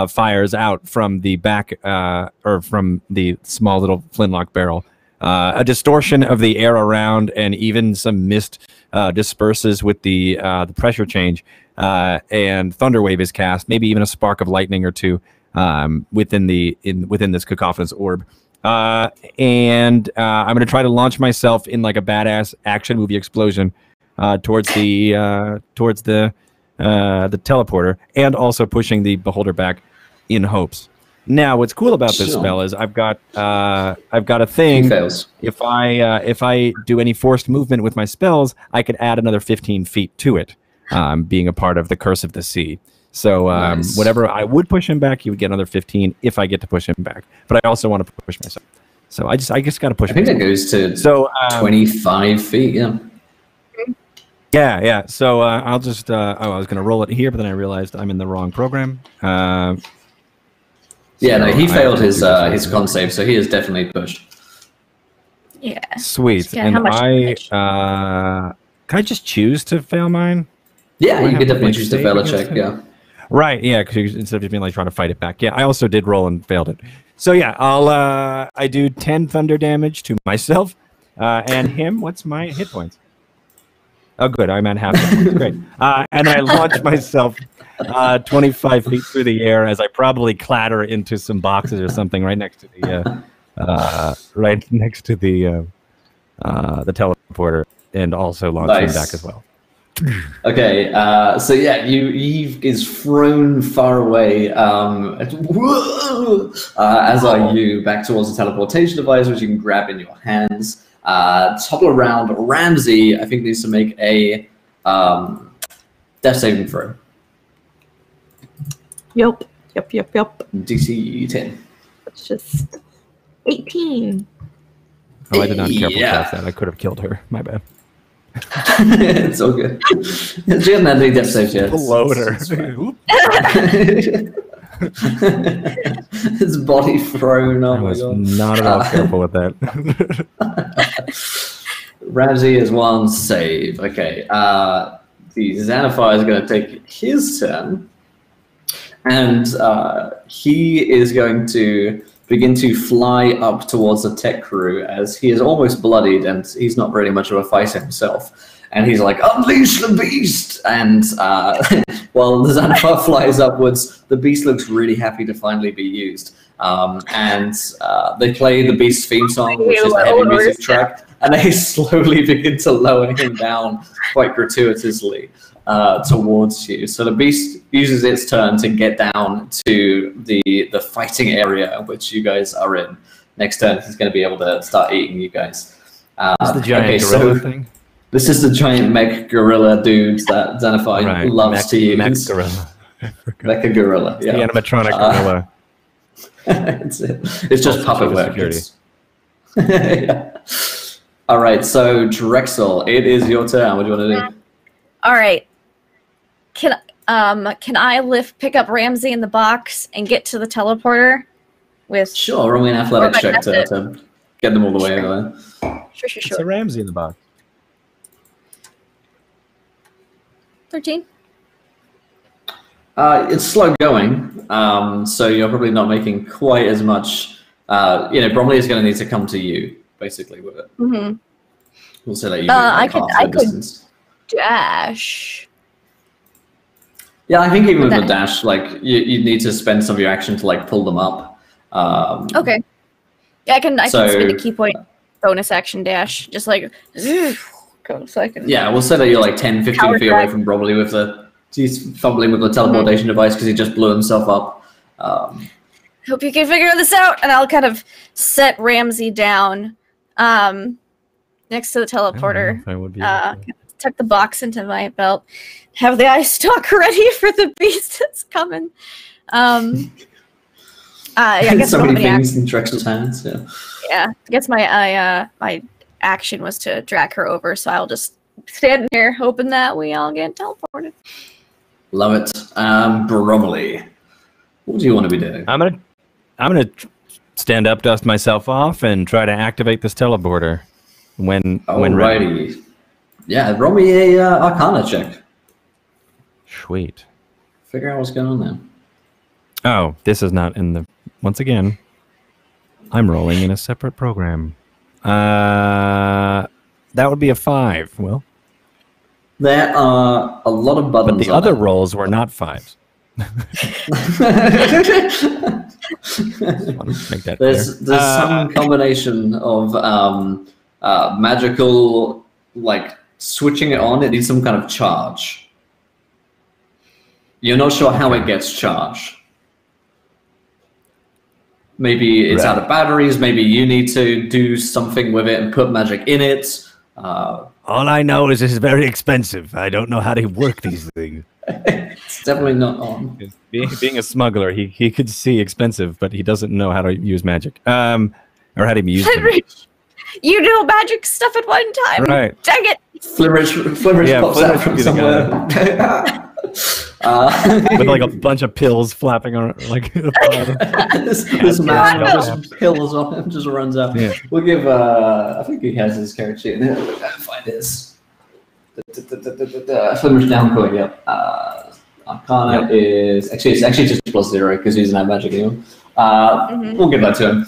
fires out from the back or from the small little flintlock barrel a distortion of the air around, and even some mist disperses with the pressure change, and Thunderwave is cast. Maybe even a spark of lightning or two within this cacophonous orb. And I'm going to try to launch myself in like a badass action movie explosion towards the teleporter, and also pushing the beholder back in hopes. Now, what's cool about this spell is I've got a thing. If I do any forced movement with my spells, I could add another 15 feet to it, being a part of the Curse of the Sea. So whatever I would push him back, he would get another 15 if I get to push him back. But I also want to push myself. So I just got to push. I think that goes to 25 feet. Yeah. Yeah. So I'll just. I was going to roll it here, but then I realized I'm in the wrong program. Yeah, no, he failed his con save, so he is definitely pushed. Yeah. Sweet. And can I just choose to fail mine? Yeah, you could definitely choose to fail a check. Yeah. Right. Yeah, because instead of being like trying to fight it back. Yeah, I also did roll and failed it. So yeah, I do 10 thunder damage to myself and him. What's my hit points? Oh, good. I'm at half. Great. And I launch myself 25 feet through the air as I probably clatter into some boxes or something right next to the teleporter, and also launch him back as well. Okay, so yeah, Eve is thrown far away, as are you, back towards the teleportation device, which you can grab in your hands. Topple around. Ramsey, I think, needs to make a death saving throw. Yep. DC 10. It's just 18. Oh, I did not careful cast that. I could have killed her. My bad. It's all good. She hasn't had any death saves yet. Blowed her. His body thrown. Oh I was my God. not at all careful with that. Ramsey is one save. Okay. The Zanaffar is going to take his turn. And he is going to begin to fly up towards the tech crew, as he is almost bloodied and he's not really much of a fighter himself. And he's like, unleash the beast! And while the Zanaffar flies upwards, the beast looks really happy to finally be used. And they play the beast's theme song, which is the heavy music track, and they slowly begin to lower him down quite gratuitously towards you. So the beast uses its turn to get down to the fighting area which you guys are in. Next turn, he's going to be able to start eating you guys. It's the giant gorilla thing? This is the giant mech gorilla dudes that Zanaffar loves to use. Mech gorilla. Mecha gorilla, yeah. The animatronic gorilla. It's just puppet work. Yeah. All right, so Drexel, it is your turn. What do you want to do? All right. Can I pick up Ramsey in the box and get to the teleporter with? Sure, roll me an athletics check to get them all the way over there. Sure. It's a Ramsey in the box. 13. It's slow going, so you're probably not making quite as much. Bromley is going to need to come to you, basically, with it. Mm-hmm. We'll say that you I could dash. Yeah, I think even with the dash, you need to spend some of your action to pull them up. Okay. Yeah, I can spend a key point bonus action dash, just so I can. Yeah, we'll say that you're 10, 15 feet away from Bromley with he's fumbling with the teleportation device because he just blew himself up. Hope you can figure this out, and I'll kind of set Ramsey down next to the teleporter. I would be tuck the box into my belt, have the eye stalk ready for the beast that's coming. I guess so many things in Drexel's hands. Yeah. I guess my action was to drag her over, so I'll just stand here hoping that we all get teleported. Love it. Bromley, what do you want to be doing? I'm gonna stand up, dust myself off, and try to activate this teleporter when ready. Yeah, roll me a Arcana check. Sweet. Figure out what's going on there. Oh, this is not in the. Once again, I'm rolling in a separate program. That would be a 5. Will. There are a lot of buttons. But the other rolls were not 5s. Make that there's some combination of magical, like switching it on. It needs some kind of charge. You're not sure how it gets charged. Maybe it's out of batteries. Maybe you need to do something with it and put magic in it. All I know is this is very expensive. I don't know how to work these things. It's definitely not on. Being a smuggler, he could see expensive, but he doesn't know how to use magic. Or how to use it. You do magic stuff at one time. Right. Dang it. Flimmers pops out from somewhere. With like a bunch of pills flapping on like this man with just pills on him just runs out. Yeah. We'll give I think he has his character sheet in here. We'll find his Flimmer's down going, yep. Arcana is it's actually just +0 because he doesn't have magic anymore. We'll give that to him.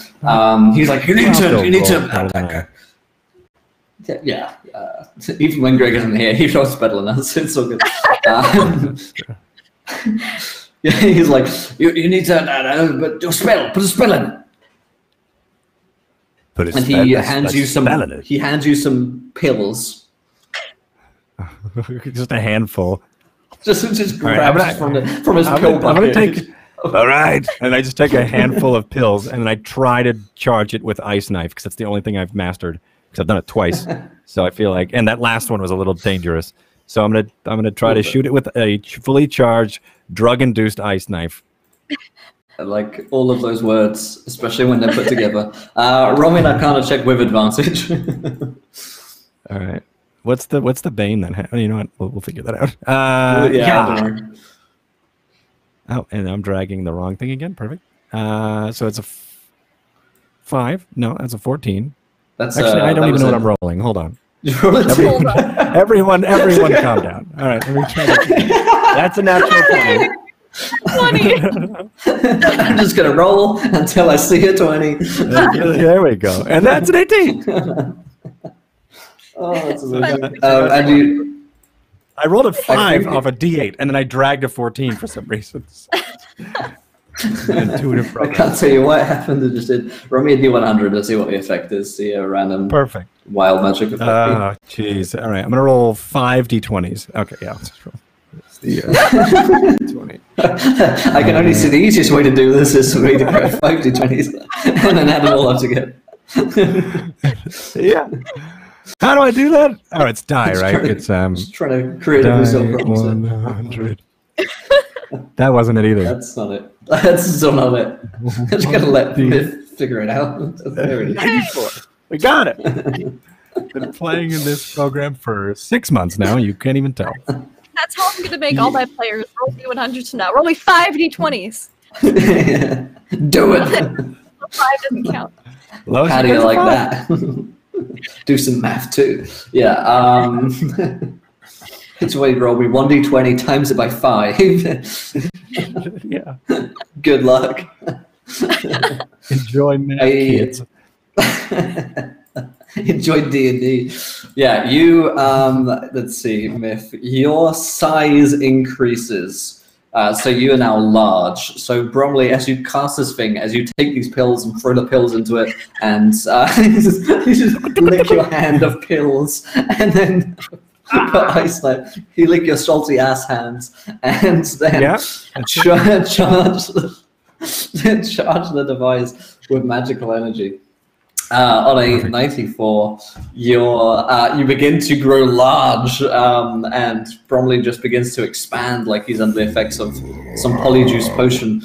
He's like, you need to yeah. Even when Greg isn't here, he knows better than us. It's all good. Yeah, he's like, you need to but do a spell. Put a spell in it. And he hands you some. He hands you some pills. Just a handful. Just grabs from his pill bucket. I'm gonna take. All right, and I just take a handful of pills, and then I try to charge it with ice knife because that's the only thing I've mastered. Because I've done it twice, so I feel like, and that last one was a little dangerous. So I'm gonna try to shoot it with a fully charged, drug-induced ice knife. I like all of those words, especially when they're put together. Roll me an Arcana check with advantage. All right. What's the bane then? You know what? We'll figure that out. Yeah. Oh, and I'm dragging the wrong thing again. Perfect. So it's a 5. No, that's a 14. That's actually I don't even know what I'm rolling. Hold on. Everyone, calm down. All right, let me try that. That's a natural 20. I'm just gonna roll until I see a 20. There we go, and that's an 18. Oh, that's amazing. I rolled a 5 off a D8, and then I dragged a 14 for some reason. Intuitive I can't tell you what happened. I just did. Roll me a D100 to see what the effect is. See a random perfect wild magic effect. Oh, jeez. All right, I'm gonna roll 5 D20s. Okay, yeah. Let's roll. It's the 20. I can only see the easiest way to do this is for me to grab 5 D20s and then add them all up together. Yeah. How do I do that? Oh, it's die, right? It's just trying to create a result. 100. That wasn't it either. That's not it. That's still not it. I'm just gonna let Myth figure it out. There it is. 94. We got it. Been playing in this program for 6 months now. You can't even tell. That's how I'm gonna make all my players roll D100s now. Roll me 5 D20s. Do it. 5 doesn't count. How do you like that? Do some math too. Yeah. It's way roll me 1d20 times it by 5. Yeah. Good luck. Enjoy math, kids. Enjoy D&D. Yeah, you. Let's see, Myth. Your size increases. So you are now large. So Bromley, as you cast this thing, as you take these pills and throw the pills into it, and you just lick your hand of pills, and then put ice knife. You lick your salty ass hands, and then charge the device with magical energy. On a 94, you begin to grow large, and Bromley just begins to expand like he's under the effects of some polyjuice potion.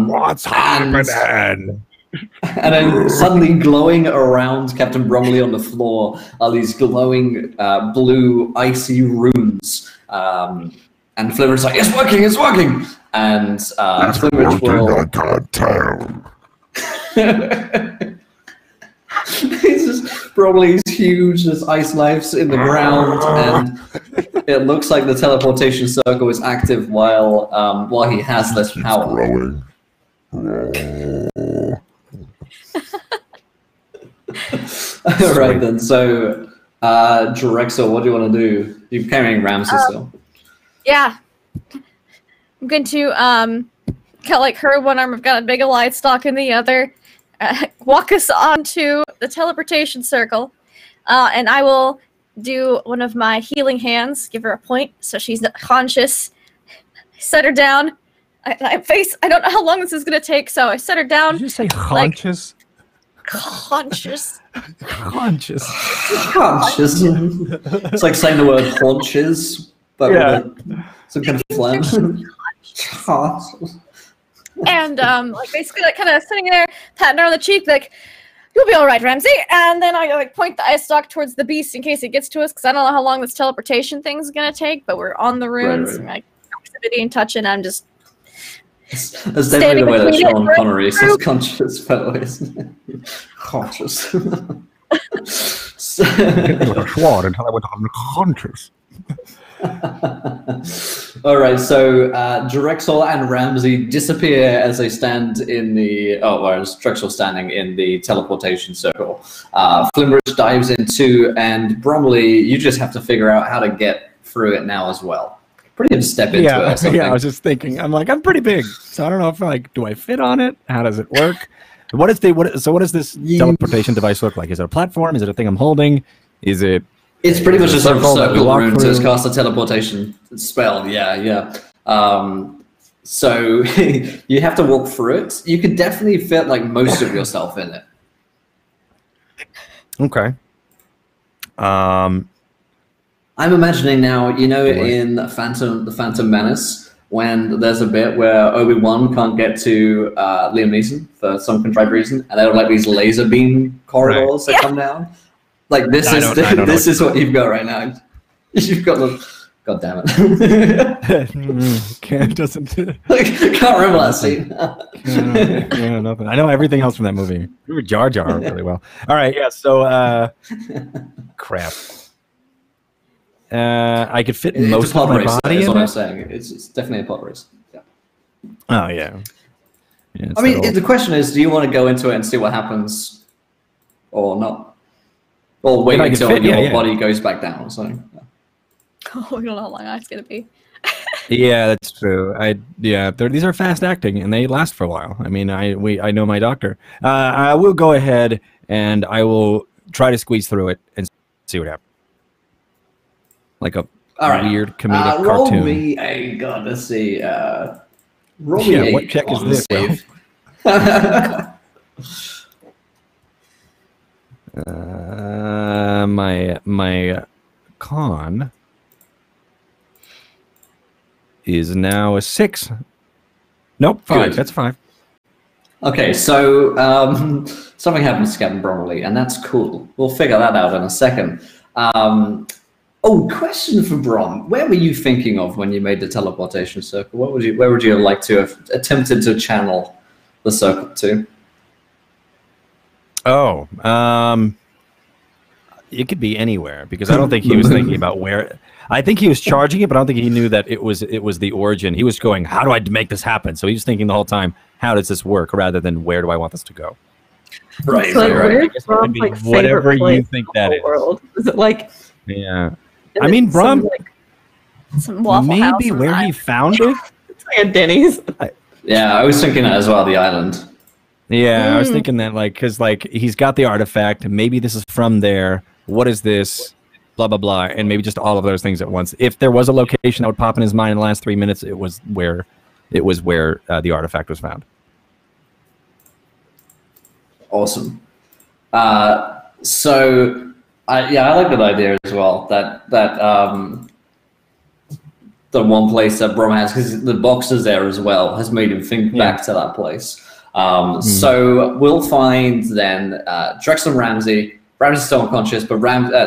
What's happening? And then suddenly glowing around Captain Bromley on the floor are these glowing blue icy runes. And Flimmer's like, it's working! And Flimmer will... I can't tell. He's just probably huge, there's ice knives in the ground, and it looks like the teleportation circle is active while he has less power. Right then. So, Drexel, what do you want to do? You're carrying Ramsey still. Yeah. I'm going to got like her one arm. I've got a big light stalk in the other. Walk us onto the teleportation circle, and I will do one of my healing hands. Give her a point so she's not conscious. Set her down. I don't know how long this is gonna take, so I set her down. Did you say conscious? Conscious. Conscious. Conscious. It's like saying the word haunches, but with some kind of phlegm. And like basically like kind of sitting there, patting her on the cheek, like, "You'll be all right, Ramsey." And then I like point the eye stalk towards the beast in case it gets to us, because I don't know how long this teleportation thing's gonna take. But we're on the runes, and like proximity and touching. I'm just. That's definitely the way that Sean Connery says conscious, by the way, isn't it? Conscious. I swore until I went on conscious. All right, so Drexel and Ramsey disappear as they stand in the... whereas Drexel standing in the teleportation circle. Flimrich dives in too, and Bromley, you just have to figure out how to get through it now as well. Pretty good to step into it or something. Yeah, I was just thinking. I'm like, I'm pretty big, so I don't know if do I fit on it? How does it work? What does this teleportation device look like? Is it a platform? Is it a thing I'm holding? Is it? It's pretty much a circle rune to cast a teleportation spell. Yeah. So you have to walk through it. You could definitely fit like most of yourself in it. Okay. I'm imagining now, in the Phantom Menace, when there's a bit where Obi-Wan can't get to Liam Neeson for some contrived reason, and there are like these laser beam corridors that come down. Like this is what you've got right now. You've got the... God damn it. Doesn't... Can't remember that scene. Nothing. I know everything else from that movie. Remember Jar Jar really well. All right, yeah, so... crap. I could fit most of my body in what it. I'm saying. It's definitely a pod race. Yeah. Oh, yeah. I mean, the question is, do you want to go into it and see what happens or not? Or wait until your body goes back down or something? Yeah. Oh, we don't know how long it's going to be. Yeah, that's true. These are fast acting and they last for a while. I mean, I know my doctor. I will go ahead and I will try to squeeze through it and see what happens. Like a weird comedic roll cartoon. Me a god. Let's see. Roll me what check is this? Save. My con is now a 6. Nope, 5. Good. That's 5. Okay, so something happens to Captain Bromley, and that's cool. We'll figure that out in a second. Question for Brom. Where were you thinking of when you made the teleportation circle? Where would you like to have attempted to channel the circle to? It could be anywhere, because I don't think he was thinking about where. I think he was charging it, but I don't think he knew that it was the origin. He was going, how do I make this happen? So he was thinking the whole time, how does this work, rather than where do I want this to go? Right. Whatever you think that is. World. Is it like? Yeah. I mean, Brom, some Waffle House maybe where he found it. It's like a Denny's. Yeah, I was thinking that as well. The island. Yeah, I was thinking that, because he's got the artifact. Maybe this is from there. What is this? Blah blah blah, and maybe just all of those things at once. If there was a location that would pop in his mind in the last 3 minutes, it was where the artifact was found. Awesome. So. I like that idea as well. That the one place that Brom has, because the box is there as well, has made him think back to that place. So we'll find then Drexel and Ramsey. Ramsey's still unconscious, but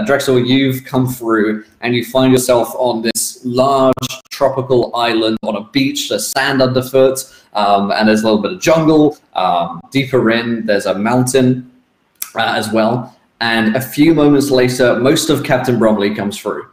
Drexel, you've come through and you find yourself on this large tropical island on a beach. There's sand underfoot, and there's a little bit of jungle. Deeper in, there's a mountain as well. And a few moments later, most of Captain Bromley comes through.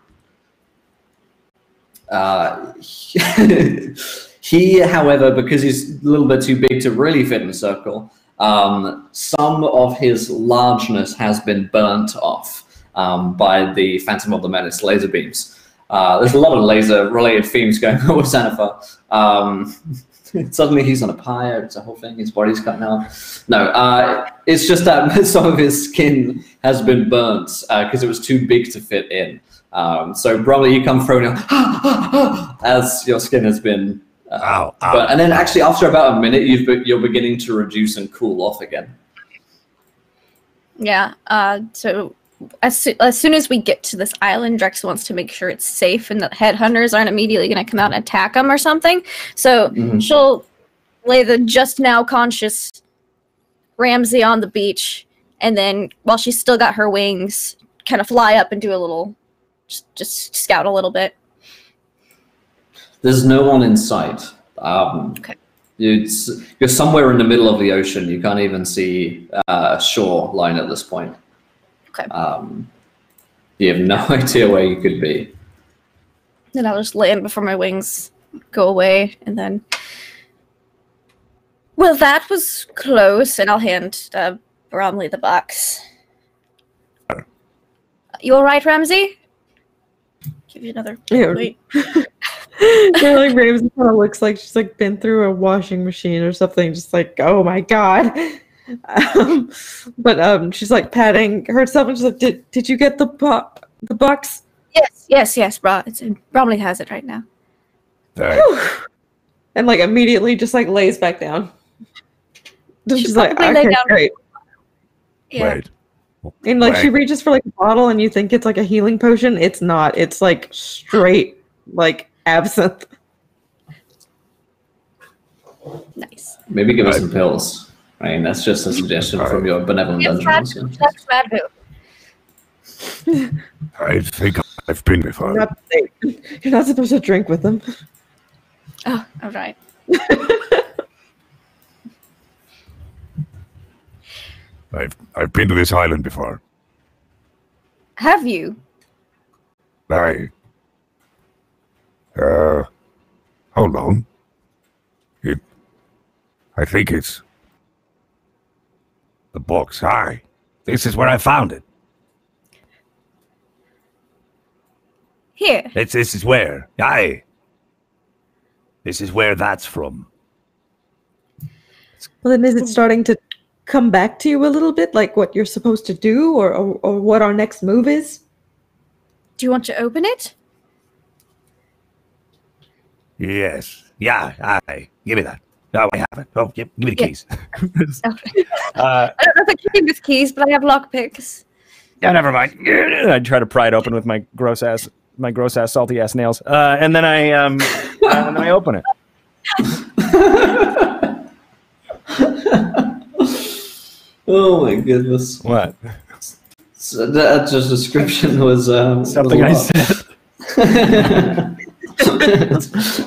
He, however, because he's a little bit too big to really fit in the circle, some of his largeness has been burnt off by the Phantom of the Menace laser beams. There's a lot of laser-related themes going on with Zanaffar. Suddenly he's on a pyre, it's a whole thing, his body's cut now. No, it's just that some of his skin has been burnt because it was too big to fit in. So probably you come throwing as your skin has been... Ow. And then actually after about a minute, you're beginning to reduce and cool off again. Yeah, so as soon as we get to this island, Drex wants to make sure it's safe and that headhunters aren't immediately going to come out and attack him or something. So she'll lay the just now conscious Ramsey on the beach, and then while she's still got her wings, kind of fly up and do a little, just scout a little bit. There's no one in sight. Okay. You're somewhere in the middle of the ocean. You can't even see a shoreline at this point. Okay. You have no idea where you could be. Then I'll just land before my wings go away, and then... Well, that was close, and I'll hand Bromley the box. You all right, Ramsey? Give you another... Yeah. Wait. Yeah, like Ramsey kind of looks like she's like been through a washing machine or something, just like, oh my god. But she's like patting herself and she's like, did you get the box? Yes, Bromley has it right now. And like immediately just like lays back down. She's like, probably lay okay, down. great. Yeah. Wait. And like she Wait. reaches for like a bottle and you think it's like a healing potion. It's not. It's like straight like absinthe. Nice. Maybe give us some pills. I mean, that's just a suggestion from your benevolent Yes, dungeon. that's bad move. I think I've been before. You're not supposed to drink with them. Oh, all right. I've been to this island before. Have you? Hold on. I think it's the box. This is where I found it. Here. This is where. This is where that's from. Well, then is it starting to come back to you a little bit, like what you're supposed to do, or what our next move is? Do you want to open it? Yes. Yeah. Give me that. No, I have it. Oh, give me the keys. I don't know if it came with keys, but I have lockpicks. Yeah, never mind. I try to pry it open with my gross ass, salty ass nails, and then I open it. Oh my goodness! What? So that just description was Something I said.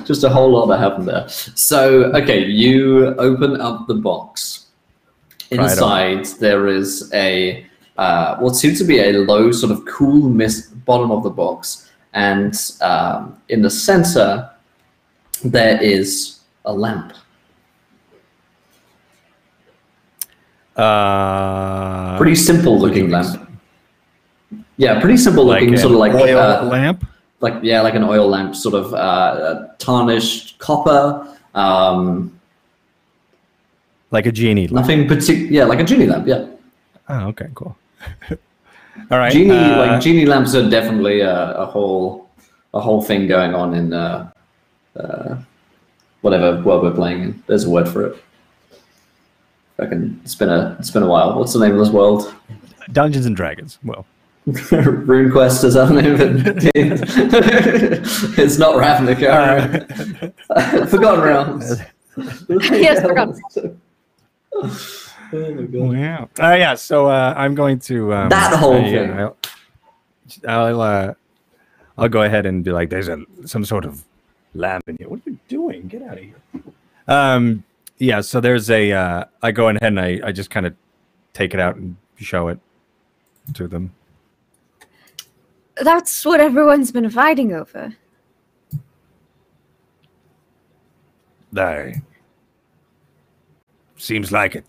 Just a whole lot that happened there. So, okay, you open up the box. Inside, there is a what seems to be a low, sort of cool mist bottom of the box, and in the center, there is a lamp. Pretty simple looking lamp. Yeah, pretty simple looking, sort of like oil lamp. Like an oil lamp, sort of tarnished copper. Like a genie lamp. Nothing particular. Yeah, like a genie lamp. Yeah. Oh, okay, cool. All right. Genie lamps are definitely a whole thing going on in whatever world we're playing in. There's a word for it. It's been a while. What's the name of this world? Dungeons and Dragons. Well. RuneQuest is that the name of it? It's not Ravnica. Forgotten Realms. Yes, Forgotten Oh my god. Wow. Yeah. So I'm going to that whole thing. I'll go ahead and be like, there's some sort of lamp in here. What are you doing? Get out of here. Yeah. So there's I go ahead and I just kind of take it out and show it to them. That's what everyone's been fighting over. Seems like it.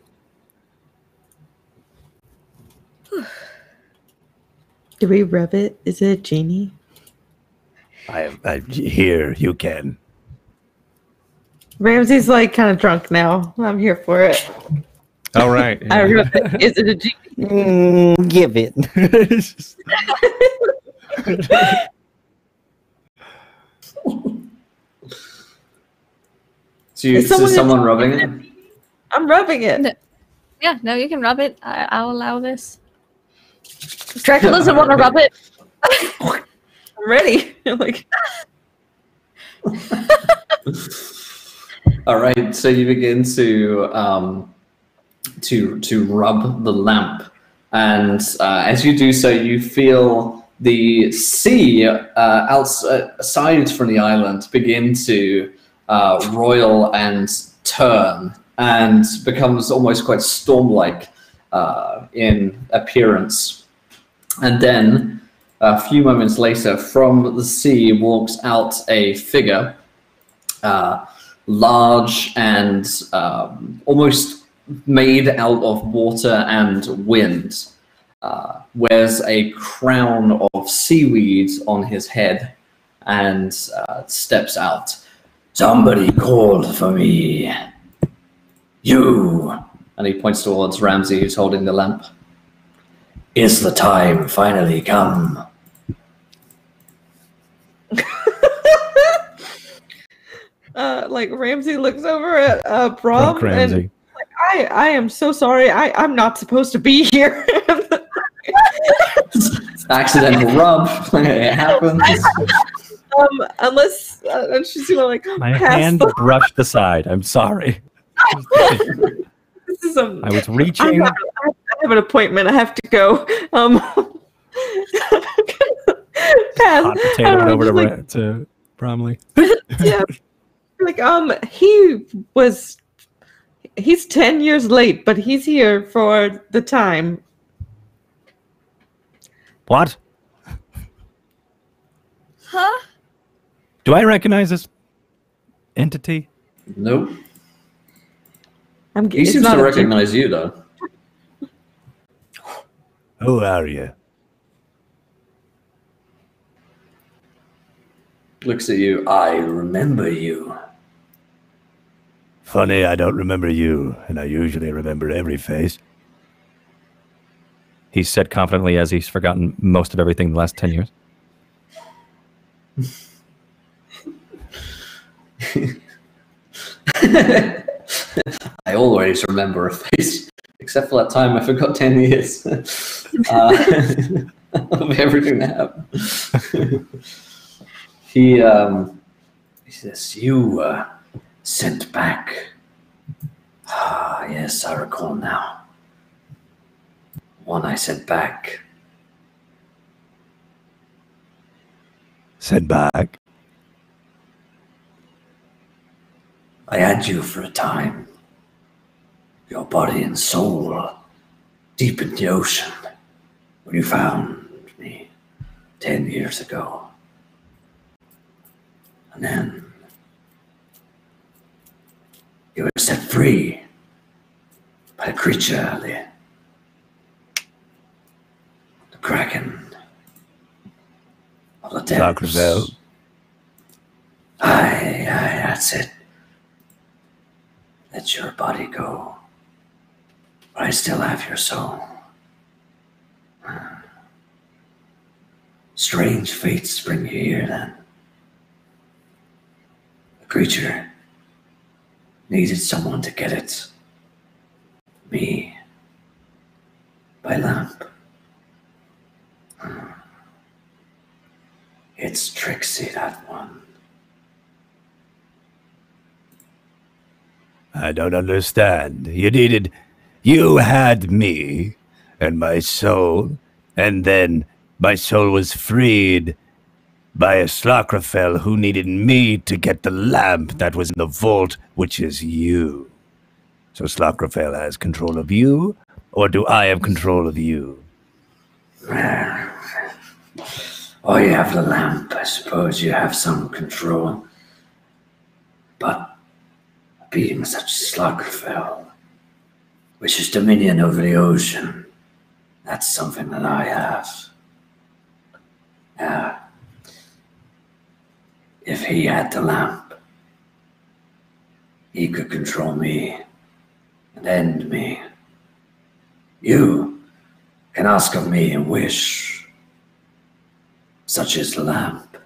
Do we rub it? Is it a genie? Here, you can. Ramsey's like kind of drunk now. I'm here for it. All right. I rub it. Is it a genie? Give it. So someone rubbing it? I'm rubbing it. No. Yeah, no, you can rub it. I'll allow this. If Drexel doesn't want to rub it. I'm ready. Like, All right, so you begin to rub the lamp, and as you do so, you feel the sea outside from the island begin to roil and turn, and becomes almost quite storm-like in appearance. And then, a few moments later, from the sea walks out a figure, large and almost made out of water and wind. Wears a crown of seaweed on his head and steps out. "Somebody called for me. You," and he points towards Ramsey, who's holding the lamp. "Is the time finally come?" like Ramsey looks over at Brom Drunk Ramsey. and like, I am so sorry. I'm not supposed to be here. Accidental rub. It happens. Unless and she's gonna like My pass hand the- brushed aside. I'm sorry. This is I was reaching. I have an appointment. I have to go. Pass. Hot I potato don't went know, over just like, to Bromley. yeah. Like he's 10 years late, but he's here for the time. What? Huh? Do I recognize this entity? Nope. He It's seems not to a recognize you, though. Who are you? Looks at you. "I remember you." Funny, I don't remember you, and I usually remember every face. He said confidently as he's forgotten most of everything in the last 10 years. I always remember a face, except for that time I forgot 10 years of everything that happened. He says, "You were sent back." "Ah, yes, I recall now. One I sent back." Sent back. "I had you for a time. Your body and soul deep in the ocean when you found me 10 years ago. And then you were set free by a creature, the Kraken of the depths. Sacrevel. Aye, that's it. Let your body go, but I still have your soul. Strange fates bring you here, then. The creature needed someone to get it. Me. By lamp. It's tricksy, that one. I don't understand. You had me and my soul, and then my soul was freed by a Slockrafel who needed me to get the lamp that was in the vault, which is you. So Slockrafel has control of you, or do I have control of you? Oh, you have the lamp. I suppose you have some control. But being such Slockrafel, which is dominion over the ocean, That's something that I have. If he had the lamp, he could control me and end me. You can ask of me a wish, such as the lamp,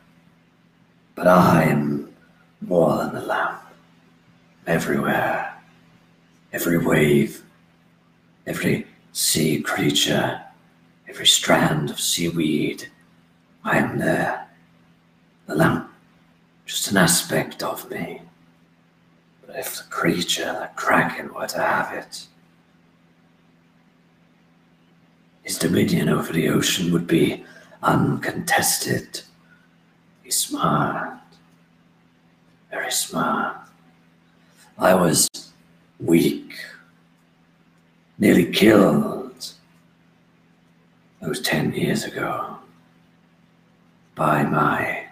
but I am more than the lamp. Everywhere, every wave, every sea creature, every strand of seaweed, I am there. The lamp, just an aspect of me. But if the creature, the Kraken, were to have it, his dominion over the ocean would be uncontested. He's smart, very smart. I was weak, nearly killed those 10 years ago by my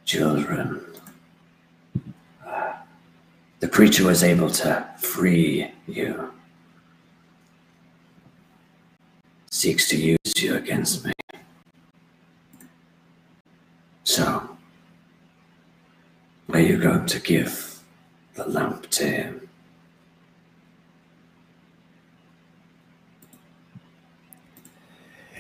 children. The creature was able to free you. Seeks to use you against me. So, are you going to give the lamp to him?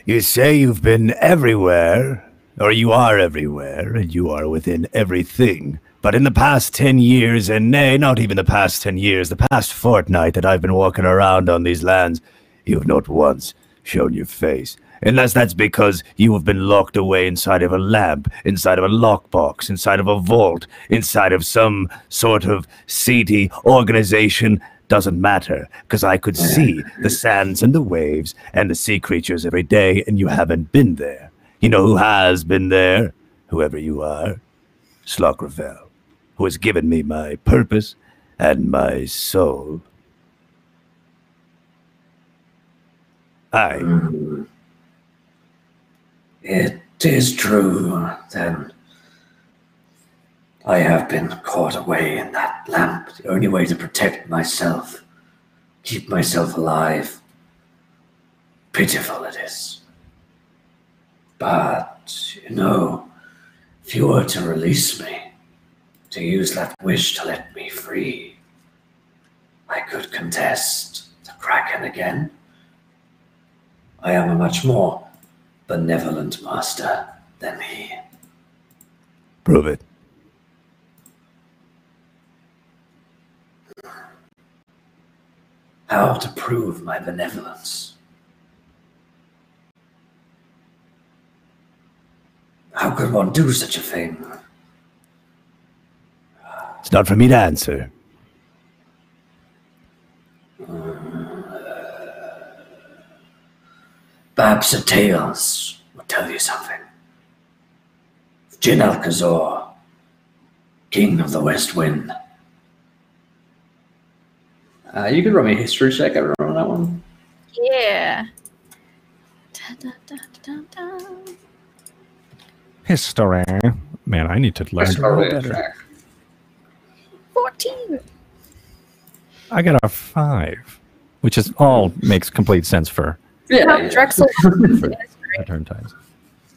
You say you've been everywhere, or you are everywhere, and you are within everything. But in the past 10 years, and nay, not even the past 10 years, the past fortnight that I've been walking around on these lands, you've not once shown your face. Unless that's because you have been locked away inside of a lamp, inside of a lockbox, inside of a vault, inside of some sort of seedy organization. Doesn't matter, because I could see the sands and the waves and the sea creatures every day, and you haven't been there. You know who has been there? Whoever you are. Slockerfell, who has given me my purpose and my soul. It is true, then. I have been caught away in that lamp. The only way to protect myself, keep myself alive. Pitiful it is. But, you know, if you were to release me, to use that wish to let me free, I could contest the Kraken again. I am a much more benevolent master than he. Prove it. How to prove my benevolence? How could one do such a thing? It's not for me to answer. Perhaps the tales will tell you something. Jin Alcazor, King of the West Wind. You could run me a history check on that one. Yeah. Da, da, da, da. History. Man, I need to learn to roll better. 14. I got a 5, which is all makes complete sense for Drexel. turn times.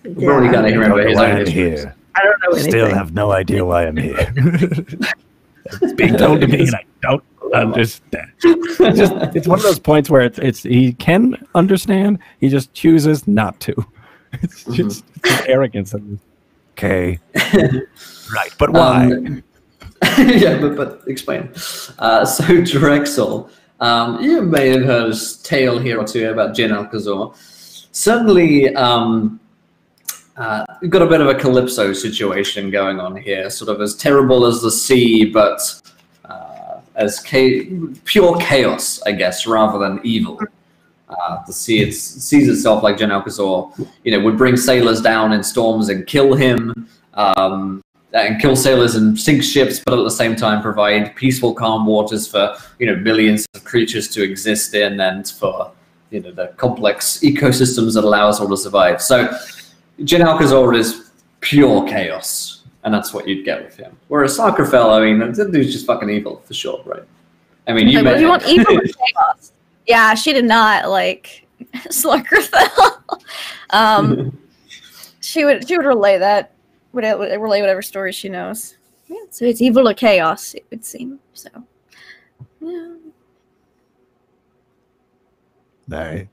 We've already got to remember his own I'm history. here. I don't know anything. Still have no idea why I'm here. It's being told to me and I don't understand. It's one of those points where it's he can understand, he just chooses not to. It's just it's arrogance of this. Okay. Right, but why? Yeah, but explain. So Drexel, you may have heard a tale here or two about Jin Alcazor. Certainly, we've got a bit of a Calypso situation going on here, sort of as terrible as the sea, but as pure chaos, I guess, rather than evil. The sea sees itself like Jin Alcazor, would bring sailors down in storms and kill him, and kill sailors and sink ships, but at the same time provide peaceful, calm waters for millions of creatures to exist in, and for the complex ecosystems that allow us all to survive. So Jin Alcazor is pure chaos, and that's what you'd get with him. Whereas Slockerfell, that dude's just fucking evil for sure, right? I mean, you want evil or chaos? Yeah, she did not like Sluggerfell. She would relay that, would relay whatever story she knows. Yeah, so it's evil or chaos, it would seem. So, yeah. Right.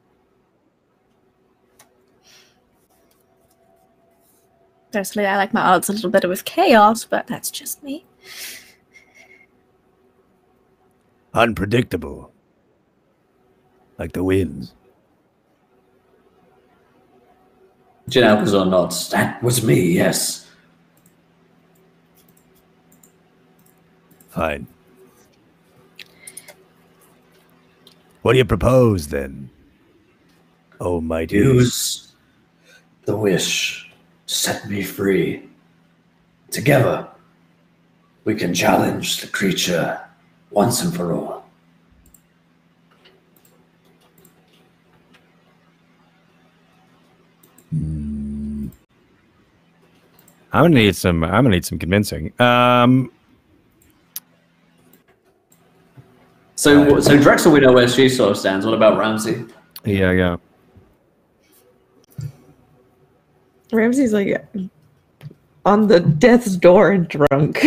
Personally, I like my odds a little better with chaos, but that's just me. Unpredictable. Like the winds. Janalcazar nods. That was me, yes. Fine. What do you propose, then? Oh, mighty. Use the wish to set me free. Together, we can challenge the creature once and for all. I'm gonna need some convincing. So Drexel, we know where she sort of stands. What about Ramsey? Yeah. Ramsey's like on the death's door and drunk.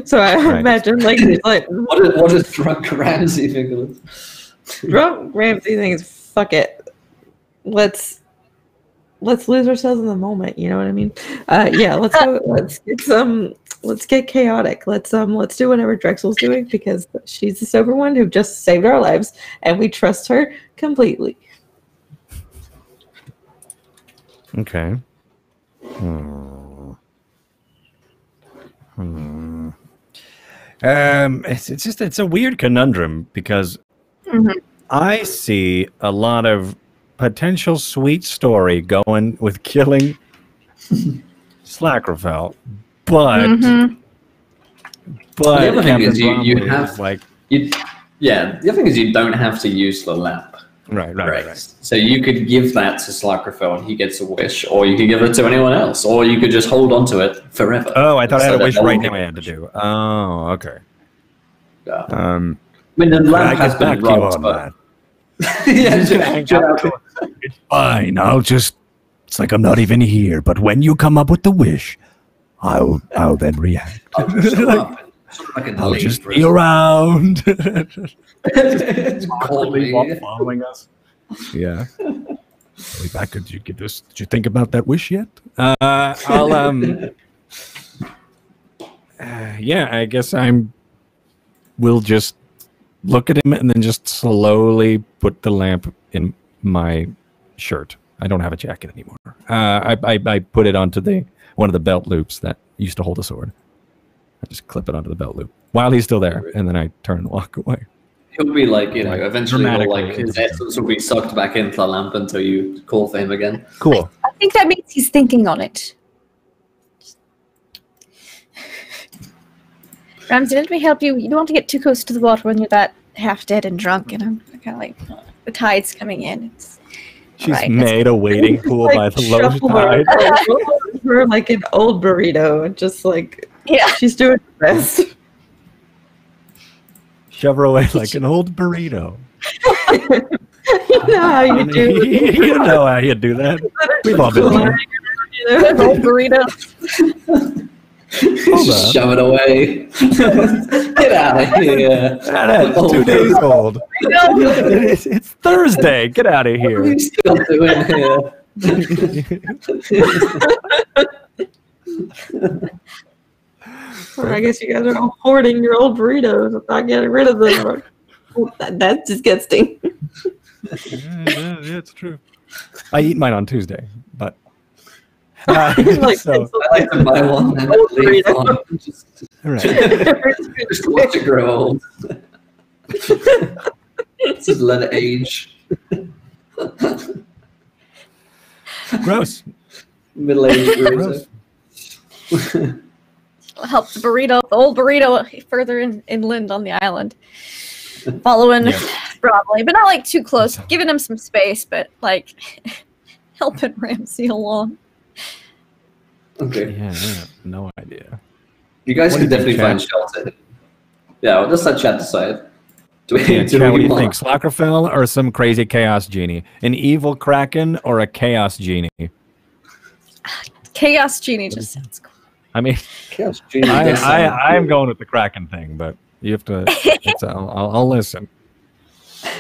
So I Right. imagine like he's like What does drunk Ramsey think of this? drunk Ramsey thinks, fuck it. Let's lose ourselves in the moment, you know what I mean? Yeah, let's go let's get chaotic. Let's do whatever Drexel's doing because she's the sober one who just saved our lives and we trust her completely. Okay. It's a weird conundrum because I see a lot of potential sweet story going with killing Slackerfell, but The other thing is Captain you Bromley have is like the other thing is you don't have to use the lamp. right. So you could give that to Slackerfell and he gets a wish, or you could give it to anyone else, or you could just hold on to it forever. Oh, I thought I So had a that wish no right one now. can- I had to do. Oh, okay. Yeah. Um, I mean, the I lamp has get back been to you robbed, on but that. yeah, Fine, it's like I'm not even here, but when you come up with the wish, I'll then react. I'll just be around. Call me. following us. Yeah. Back, did you think about that wish yet? Yeah, I guess we'll just look at him and then just slowly put the lamp in my shirt. I don't have a jacket anymore. I put it onto one of the belt loops that used to hold a sword. I just clip it onto the belt loop while he's still there, and then I turn and walk away. He'll be like, eventually Dramatically. his essence will be sucked back into the lamp until you call for him again. Cool. I think that means he's thinking on it. Ramsey, let me help you. You don't want to get too close to the water when you're that half dead and drunk, and I'm kind of like, the tide's coming in. She's Right. made a wading pool by the low shuffle her, tide. her like an old burrito and just like Yeah. she's doing her best. Shove her away like an old burrito. You know how you do. You know how you do that. We've all been there. Old burrito. Hold on. Shove it away. Get out of here. That's 2 days old. It's Thursday. Get out of What are here. you still doing here? Or I guess you guys are all hoarding your old burritos and not getting rid of them. That's disgusting. Yeah, it's true. I eat mine on Tuesday, but Like, so I like to buy one and Old leave burrito. on. Just right. watch it grow old. Just let it age. Gross. Middle-aged Gross. burrito. Help the old burrito further inland on the island. Following Bromley, but not like too close. Giving him some space, but like helping Ramsey along. Okay. Yeah, no idea. You guys What can do you think, definitely find shelter. Yeah, well, just let chat decide. Yeah, Chad, what do you think? Slockerfell or some crazy chaos genie? An evil kraken or a chaos genie? Chaos Genie just sounds cool. I mean, Chaos Genie I'm going with the kraken thing, but you have to. I'll listen.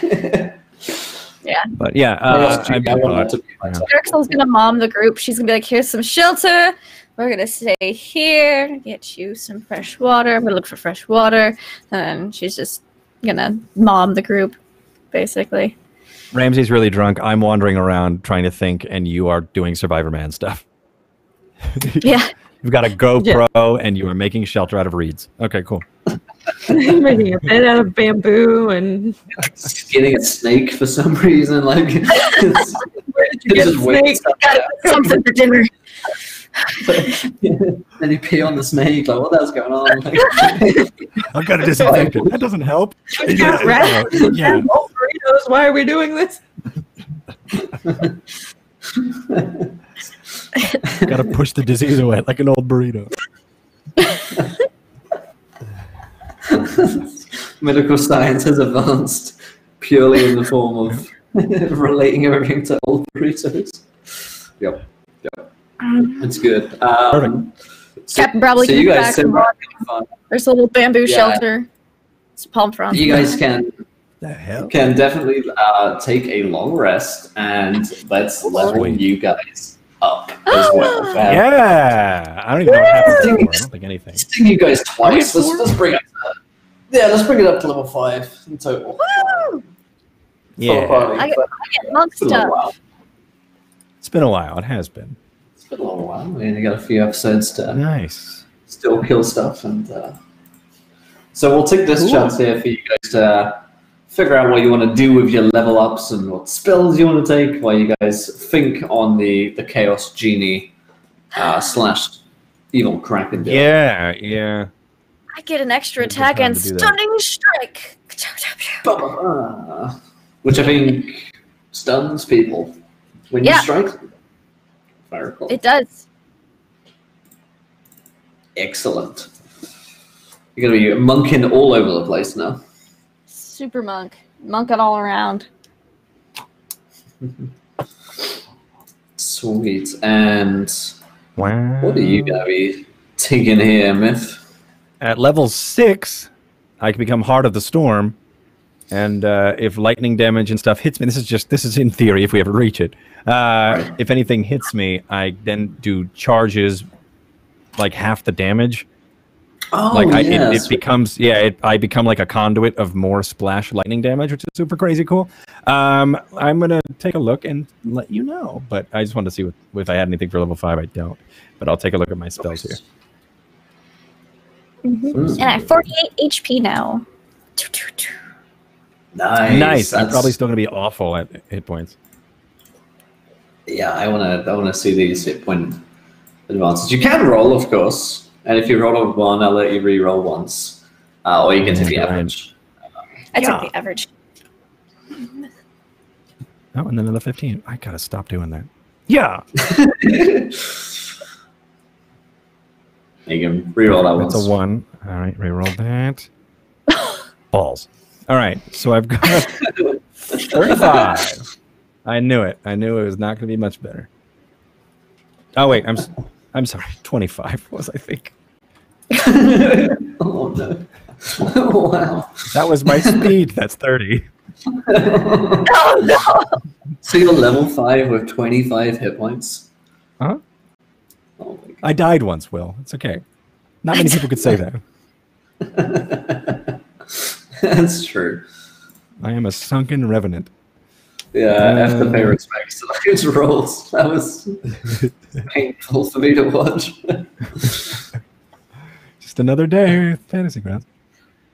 Yeah. But yeah, Drexel's gonna mom the group. She's gonna be like, "Here's some shelter. We're gonna stay here. Get you some fresh water. I'm gonna look for fresh water." And she's just gonna mom the group, basically. Ramsey's really drunk. I'm wandering around trying to think, and you are doing Survivor Man stuff. Yeah. You've got a GoPro, and you are making shelter out of reeds. Okay, cool. Making a bed out of bamboo and skinning a snake for some reason. Like, where did you get a snake? Got something for dinner. Then you pee on the snake. Like, what the hell's going on? Like, I've got to disinfect it. That doesn't help. We got rats and burritos. Why are we doing this? Got to push the disease away like an old burrito. Medical science has advanced purely in the form of relating everything to old burritos. Yep. It's good. Captain probably so you can guys back fun. There's a little bamboo shelter. It's palm frond. You guys can The hell? definitely take a long rest, and let's level you guys up as well. Yeah, I don't even know what happened before. I don't think anything. Sting you guys twice. Let's bring it up. Let's bring it up to level 5 in total. Woo! Yeah, I get monk It's been a stuff. while. it's been a while. It has been. It's been a long while. I mean, you got a few episodes to Nice. still kill stuff, and so we'll take this chance here for you guys to figure out what you want to do with your level ups and what spells you want to take, while you guys think on the Chaos Genie / Evil Kraken deal. Yeah. I get an extra Good attack time and to do that. stunning strike. Which I think stuns people when you strike them. If I recall. It does. Excellent. You're going to be monking all over the place now. Super monk. Monk it all around. Sweet. And Wow. what are you going to be taking here, Myth? At level 6, I can become Heart of the Storm, and if lightning damage and stuff hits me, this is in theory if we ever reach it. If anything hits me, I then do charges like half the damage. Oh, Like yes. it becomes I become like a conduit of more splash lightning damage, which is super crazy cool. I'm gonna take a look and let you know, but I just wanted to see if I had anything for level 5. I don't, but I'll take a look at my spells here. And I have 48 HP now. Nice. I'm That's- probably still gonna be awful at hit points. Yeah, I wanna see these hit point advances. You can roll, of course, and if you roll a 1, I'll let you re-roll once, or you can take the average. I took the average. Oh, and then another 15. I gotta stop doing that. Yeah, You can re-roll that once. that's a 1. All right, reroll that. Balls. All right, so I've got 35. I knew it. I knew it was not going to be much better. Oh wait, I'm sorry. 25 was, I think. Oh no! Wow. That was my speed. That's 30. Oh no! So you're level 5 with 25 hit points. Huh? Oh my I died once, Will. It's okay. Not many people could say that. God. That's true. I am a sunken revenant. Yeah, I have to pay respects to those rolls. That was painful for me to watch. Just another day, fantasy grounds.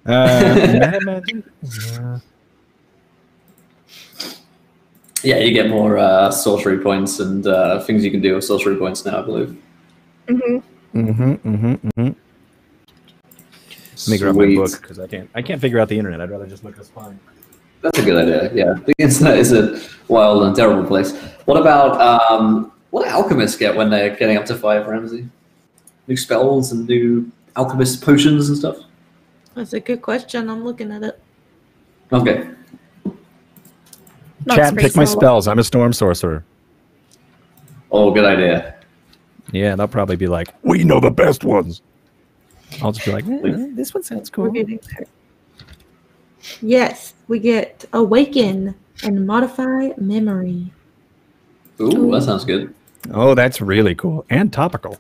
Meta magic? Yeah, you get more sorcery points and things you can do with sorcery points now, I believe. Let me grab my Sweet. book because I can't figure out the internet. I'd rather just look this fine. That's a good idea. Yeah, the internet is a wild and terrible place. What about what do alchemists get when they're getting up to 5, Ramsey? New spells and new alchemist potions and stuff. That's a good question. I'm looking at it. Okay. No, Chat, it's pretty pick my small. spells. I'm a storm sorcerer. Oh, good idea. Yeah, they'll probably be like, we know the best ones. I'll just be like, this one sounds We're cool. getting there. Yes, we get awaken and modify memory. Ooh, that sounds good. Oh, that's really cool. And topical.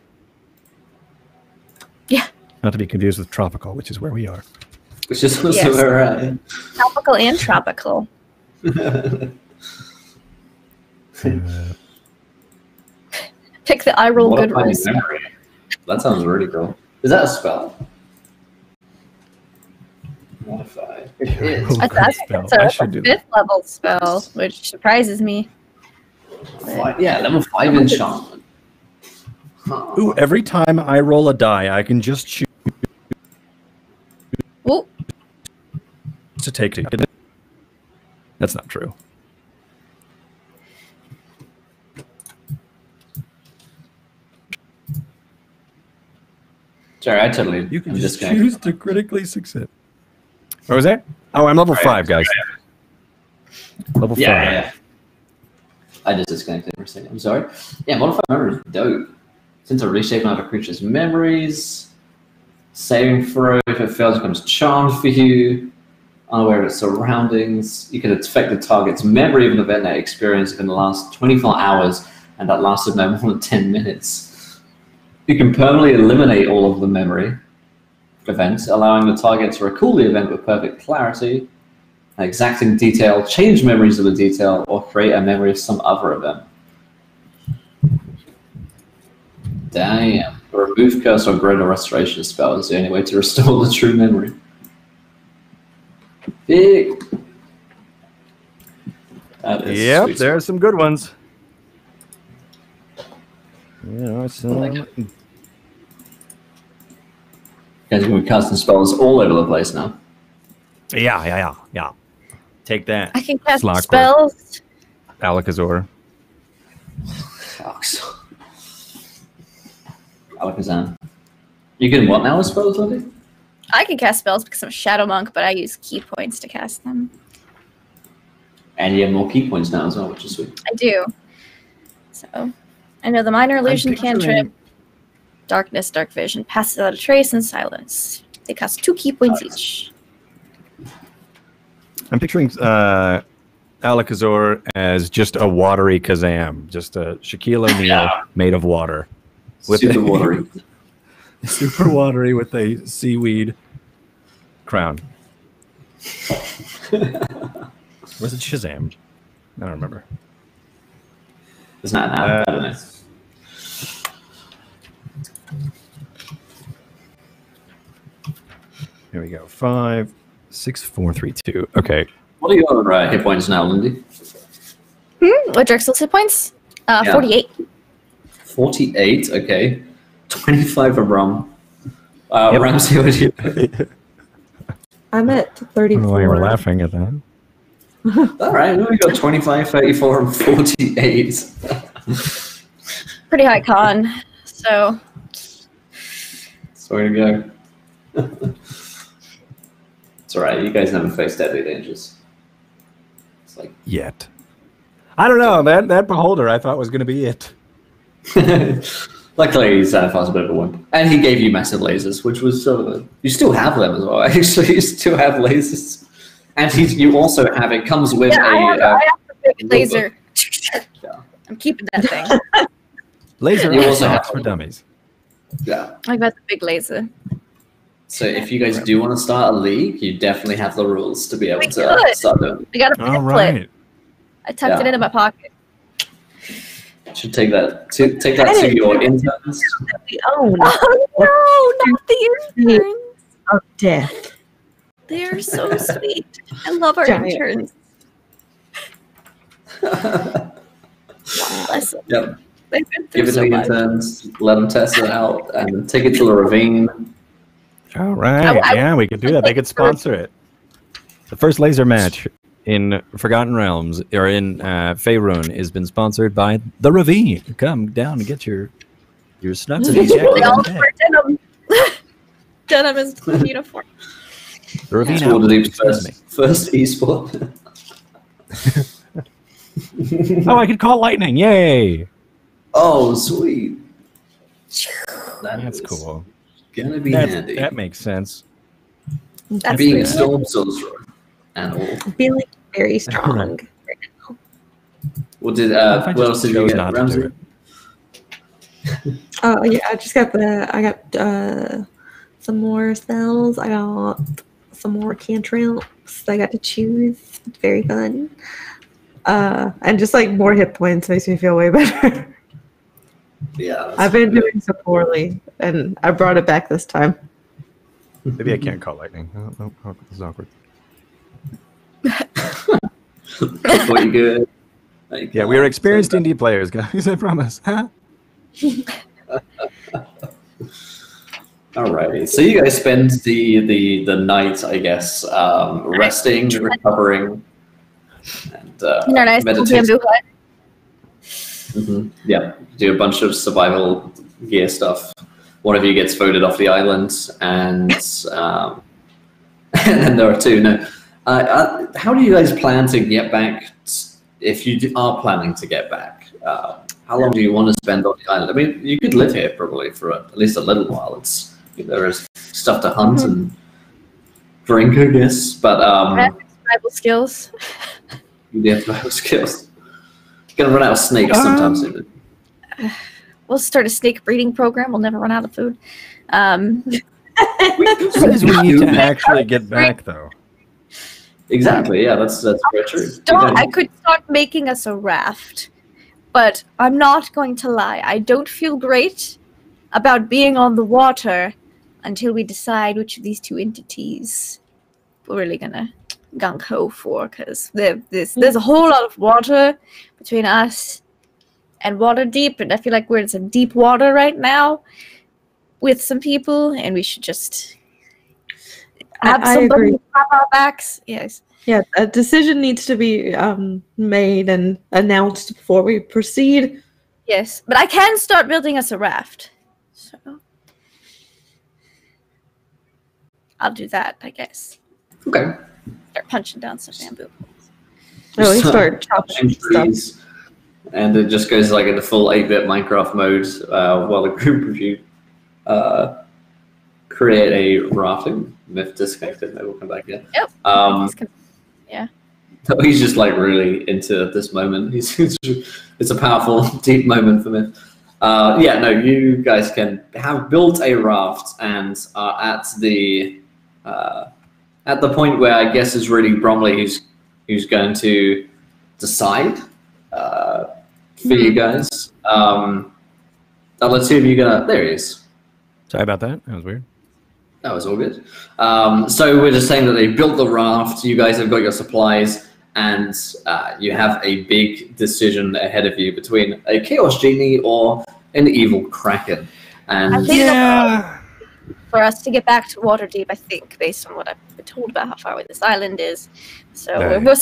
Yeah. Not to be confused with tropical, which is where we are. Which is also Yes. where we're at. Topical and tropical. Pick the I roll good Modify rolls. memory. That sounds really cool. Is that a spell? Modify. It is. That's Spell. a I should do that. 5th level spell, which surprises me. Yeah, level 5 enchantment. Huh. Ooh, every time I roll a die, I can just choose Ooh, to take it. That's not true. Sorry, I totally. You can I'm just disconnected. choose to critically succeed. What was that? Oh, I'm level 5, guys. Level 5. Yeah. I just disconnected for a second. I'm sorry. Yeah, modify memory is dope. Since a reshaping of a creature's memories, saving throw, if it fails, becomes charmed for you. Unaware of its surroundings, you can affect the target's memory of an event they experienced within the last 24 hours, and that lasted no more than 10 minutes. You can permanently eliminate all of the memory events, allowing the target to recall the event with perfect clarity, exacting detail, change memories of the detail, or create a memory of some other event. Damn. A remove curse or greater restoration spell is the only way to restore the true memory. Big. That is Yep, sweet. there are some good ones. Yeah, it's, You guys are going to be casting spells all over the place now. yeah. Take that, I can cast Slockwort. spells. Alakazar. Shucks. Alakazam. You can what now with spells, Lindy? I can cast spells because I'm a shadow monk, but I use key points to cast them. And you have more key points now as well, which is sweet. I do. So, I know the minor illusion cantrip, darkness, dark vision, passes without a trace, and silence. They cost 2 key points each. I'm picturing Alakazar as just a watery Kazam, just a Shaquille O'Neal made of water. With Super a- watery. Super watery with a seaweed crown. Was it Shazam? I don't remember. Isn't that an app? I don't know. Here we go. 5, 6, 4, 3, 2. Okay. What are your hit points now, Lindy? What Drexel's hit points? Yeah. 48. 48, okay. 25 for Rum. Yep. Ramsey, what do you I'm at I don't 34. know why you were laughing at that. All right, we got 25, 34, and 48. Pretty high con. So, So way to go. It's all right. You guys never faced deadly dangers. It's like Yet. I don't know. That beholder I thought was going to be it. luckily Zanaffar's a bit of a wimp, and he gave you massive lasers, which was sort of a, you still have them as well. Actually, you still have lasers, and you also have it comes with yeah, I have the big laser. Yeah. I'm keeping that thing. Laser You eye also shots have- for dummies. Yeah. I got the big laser. So if you guys do want to start a league, you definitely have the rules to be able We to could. start doing it. I got a All pamphlet. right. I tucked it Yeah. into my pocket. Should take that to your interns. We own Oh no, not the interns. of death. They are so sweet. I love our Giant. interns. Bless them. Yep. They've been through Give it to so the much. interns, let them test it out, and take it to the ravine. All right. I- Yeah, we could do that. They could sponsor it. The first laser match in Forgotten Realms or in Faerun has been sponsored by the Ravine. Come down and get your snuts and They all ejaculated. wear denim. Denim is the uniform. Ravine Water out. Deep's Excuse me. first esport. Oh, I could call lightning! Yay! Oh, sweet. That's is cool. Gonna be handy. That makes sense. That's Being pretty storm sorcerer and all. Feeling very strong. Right. What did If I what else just did you chose get, not to do Ramsey? it. Oh yeah, I just got some more spells. I got some more cantrips I got to choose. It's very fun. And just like more hit points makes me feel way better. Yeah. I've been doing so poorly, and I brought it back this time. Maybe I can't call lightning. Oh, this is awkward. What you good? Yeah, we are experienced indie players, guys. I promise. Huh? Alrighty. So you guys spend the night, I guess, resting, recovering, and in our nice little meditating. bamboo hut. Yeah, do a bunch of survival gear stuff. One of you gets voted off the island, and and then there are two. No, how do you guys plan to get back? If you are planning to get back, how long do you want to spend on the island? I mean, you could live here probably for at least a little while. There is stuff to hunt and drink, I guess. But Survival skills. you have survival skills. Gonna run out of snakes sometime soon. We'll start a snake breeding program. We'll never run out of food. Because we need to actually get back, though. Exactly. Yeah, that's very true. I could start making us a raft, but I'm not going to lie. I don't feel great about being on the water until we decide which of these two entities we're really gonna gung ho for, because there's a whole lot of water between us and Waterdeep, and I feel like we're in some deep water right now with some people, and we should just have I somebody agree. on our backs. Yes. Yeah, a decision needs to be made and announced before we proceed. Yes, but I can start building us a raft. So I'll do that, I guess. Okay. Start punching down some bamboo. No, we start chopping stuff. trees, and it just goes like into full 8-bit Minecraft mode while the group of you create a rafting. Myth disconnected. Maybe we'll come back here. Yep. Yeah. He's just like really into this moment. It's a powerful, deep moment for Myth. Yeah, no, you guys can have built a raft and are at the point where I guess is really Bromley who's going to decide for you guys. Are the two of you gonna? There he is. Sorry about that. That was weird. That was all good. So we're just saying that they built the raft. You guys have got your supplies, and you have a big decision ahead of you between a Chaos Genie or an evil Kraken. And I think for us to get back to Waterdeep, I think, based on what I've been told about how far away this island is. So Right. we're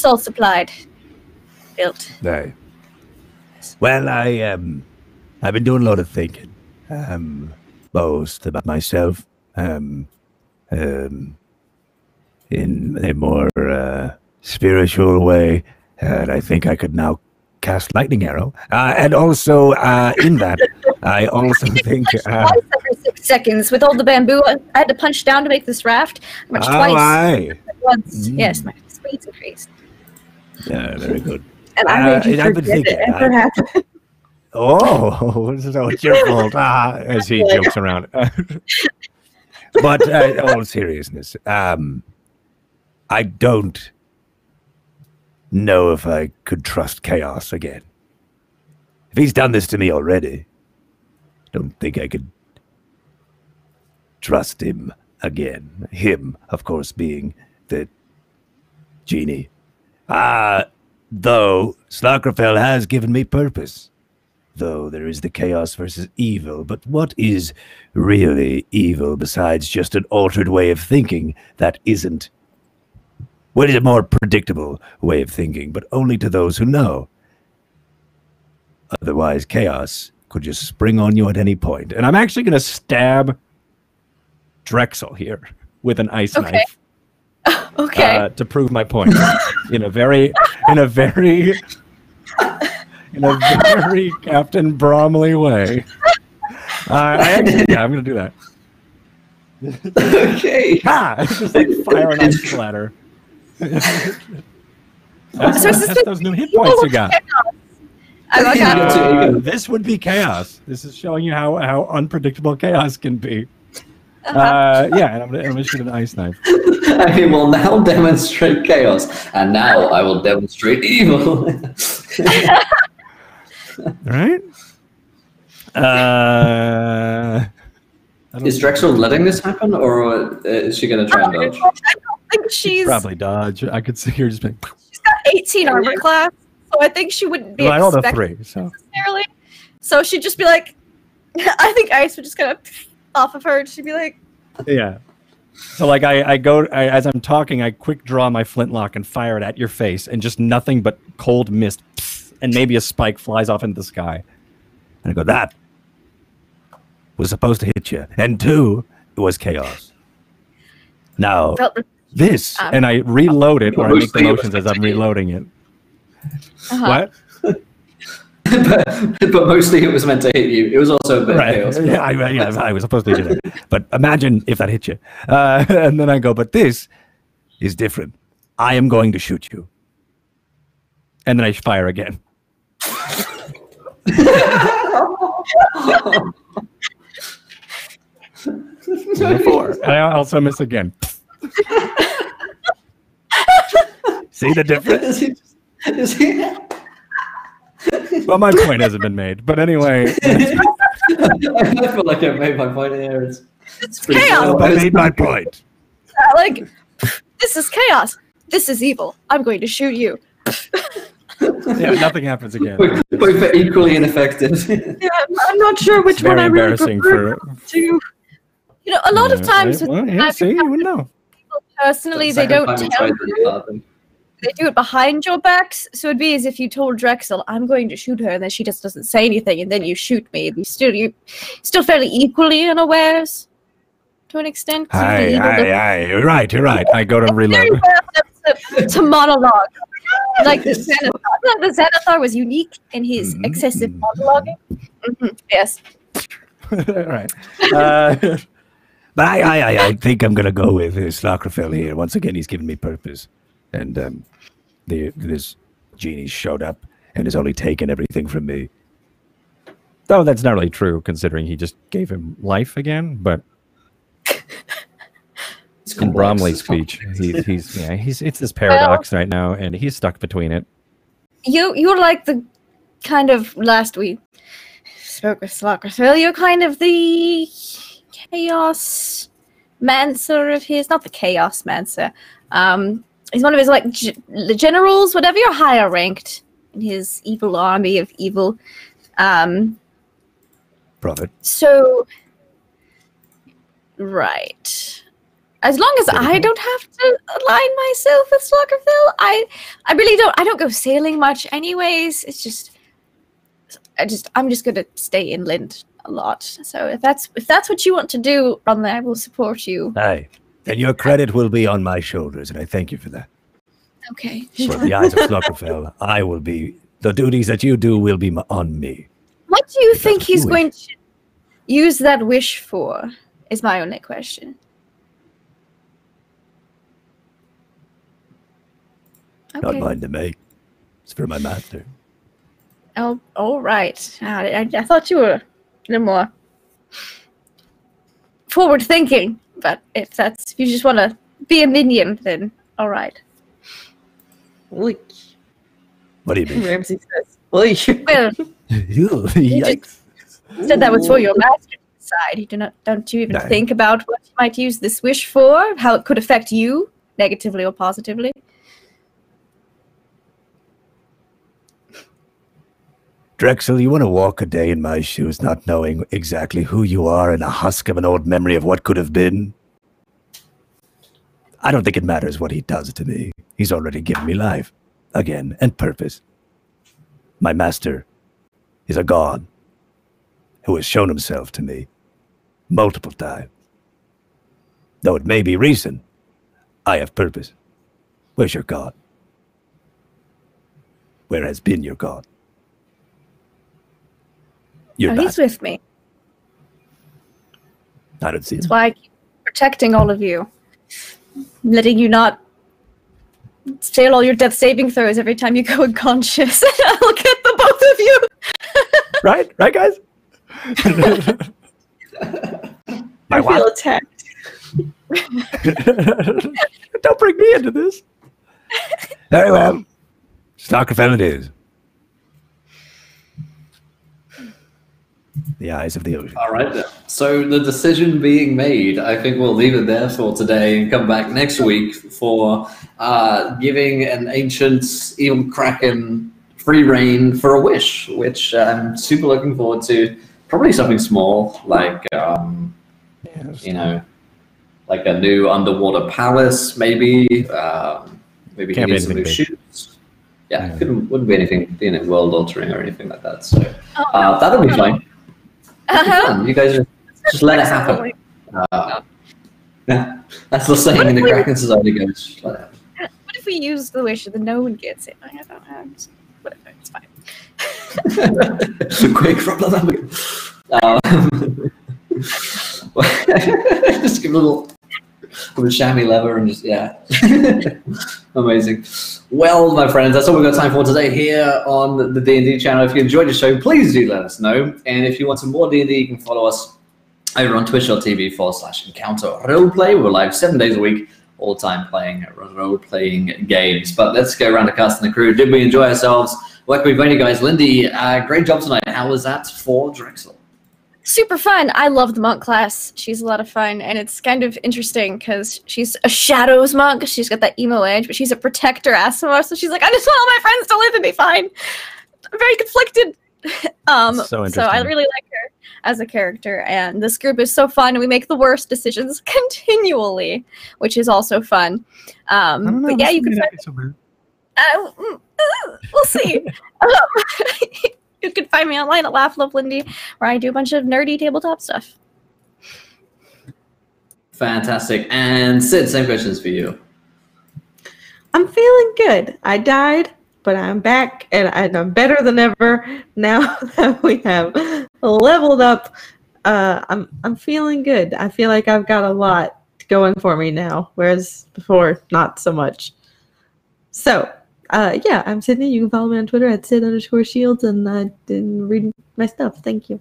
all supplied, built. No. Well, I've been doing a lot of thinking, most about myself, in a more spiritual way, and I think I could now cast lightning arrow. And also, in that, I also think. Twice every 6 seconds with all the bamboo I had to punch down to make this raft. Much twice. Aye. Once. Yes, my speed's increased. Yeah, very good. And I made you I've been forget thinking, it ever happened. Oh, so it's your fault. As he jokes around. But all seriousness, I don't know if I could trust Chaos again. If he's done this to me already, I don't think I could trust him again. Him, of course, being the Genie. Though Slockerfell has given me purpose. Though there is the chaos versus evil, but what is really evil besides just an altered way of thinking that isn't? What is a more predictable way of thinking, but only to those who know? Otherwise, chaos could just spring on you at any point. And I'm actually going to stab Drexel here. with an ice Okay. knife. Okay. To prove my point in a very Captain Bromley way. I'm going to do that. Okay. Just like fire an ice splatter. That's those new hit points you got. This would be chaos. This is showing you how unpredictable chaos can be. Yeah, and I'm gonna shoot an ice knife. I will now demonstrate chaos, and now I will demonstrate evil. Right? Is Drexel letting this happen, or is she going to try and dodge? I don't think she's Probably dodge. I could see her just being. She's got 18 armor class, so I think she wouldn't be Well, I rolled a expected 3, so. necessarily. So she'd just be like, I think ice would just kind of off of her, and she'd be like, Yeah. So like as I'm talking, I quick draw my flintlock and fire it at your face, and just nothing but cold mist, and maybe a spike flies off into the sky. And I go, that was supposed to hit you. And 2, it was chaos. Now, this. And I reload it, or I make the motions as I'm reloading it. What? but mostly it was meant to hit you. It was also a bit of chaos. Yeah, I was supposed to do that. But imagine if that hit you. And then I go, but this is different. I am going to shoot you. And then I fire again. And I also miss again. See the difference? Is he? Well, my point hasn't been made. But anyway. I feel like I've made my point here. It's pretty chaos. I made my point. like, this is chaos. This is evil. I'm going to shoot you. Yeah, nothing happens again. Both are equally ineffective. Yeah, I'm not sure which one I really prefer to. You know, a lot of times with see, you would know. people personally, they don't tell you. They do it behind your backs, so it'd be as if you told Drexel, "I'm going to shoot her," and then she just doesn't say anything, and then you shoot me. You still fairly equally unawares, to an extent. Aye, you're right. I go to reload. Very well to monologue. Like the Zanaffar. The Zanaffar was unique in his excessive monologuing. Yes. All right. But I think I'm going to go with Slockerfell here. Once again, he's given me purpose. And this genie showed up and has only taken everything from me. Though that's not really true, considering he just gave him life again. But in Bromley's speech, he's it's this paradox right now, and he's stuck between it. You're like the kind of last we spoke with Slockerfell. You're kind of the chaos mancer of his, not the chaos mancer. He's one of his like generals, whatever. You're higher ranked in his evil army of evil. Prophet. So, right. As long as I don't have to align myself with Slockerville, I really don't. I don't go sailing much, anyways. It's just, I'm just gonna stay inland a lot. So if that's what you want to do, Bromley, I will support you. Aye. And your credit will be on my shoulders, and I thank you for that. Okay. For the eyes of Slockerfell, I will be. The duties that you do will be on me. What do you think he's going to use that wish for? Is my only question. Not Okay. mine to make. It's for my master. Oh, all right. I thought you were a little more forward thinking, but if you just want to be a minion, then all right. Like, What do you mean? Ramsey says. Like, Well, Yikes. said that was for your master to decide. Don't you even No. think about what you might use this wish for? How it could affect you, negatively or positively? Drexel, you want to walk a day in my shoes not knowing exactly who you are and a husk of an old memory of what could have been? I don't think it matters what he does to me. He's already given me life, again, and purpose. My master is a god who has shown himself to me multiple times. Though it may be recent, I have purpose. Where's your god? Where has been your god? You're Oh, not. he's with me. I don't see him. That's why I keep protecting all of you. Letting you not fail all your death saving throws every time you go unconscious. I'll get the both of you. Right? Right, guys? I feel attacked. Don't bring me into this. Very well. Starkerfell it is. The eyes of the ocean. All right, then. So the decision being made, I think we'll leave it there for today and come back next week for giving an ancient evil kraken free reign for a wish, which I'm super looking forward to. Probably something small, like you know, like a new underwater palace, maybe. Maybe he Can't be needs some new anything big. shoes. Yeah, wouldn't be anything, you know, world altering or anything like that. So no. that'll be fine. Uh-huh. You guys just let it happen. Yeah, that's the saying in the Kraken Society goes. Just let it happen. What if we use the wish that no one gets it? I don't know. Whatever, it's fine. Quick, rub that again. Just give a little chamois lever and just, yeah. Amazing. Well, my friends, that's all we've got time for today here on the D&D channel. If you enjoyed the show, please do let us know. And if you want some more D&D, you can follow us over on twitch.tv/encounter roleplay. We're live 7 days a week, all the time playing role-playing games. But let's go around the cast and the crew. Did we enjoy ourselves? Where can we find you guys? Lindy, great job tonight. How was that for Drexel? Super fun. I love the monk class. She's a lot of fun, and it's kind of interesting because she's a shadows monk. She's got that emo edge, but she's a protector Asimov, so she's like, I just want all my friends to live and be fine. I'm very conflicted. So I really like her as a character, and this group is so fun, and we make the worst decisions continually, which is also fun. But yeah, you can find we'll see. You can find me online at Laugh Love Lindy, where I do a bunch of nerdy tabletop stuff. Fantastic. And Sid, same questions for you. I'm feeling good. I died, but I'm back, and I'm better than ever now that we have leveled up. I'm feeling good. I feel like I've got a lot going for me now, whereas before, not so much. So, yeah, I'm Sydney. You can follow me on Twitter at Sid_Shields, and read my stuff. Thank you.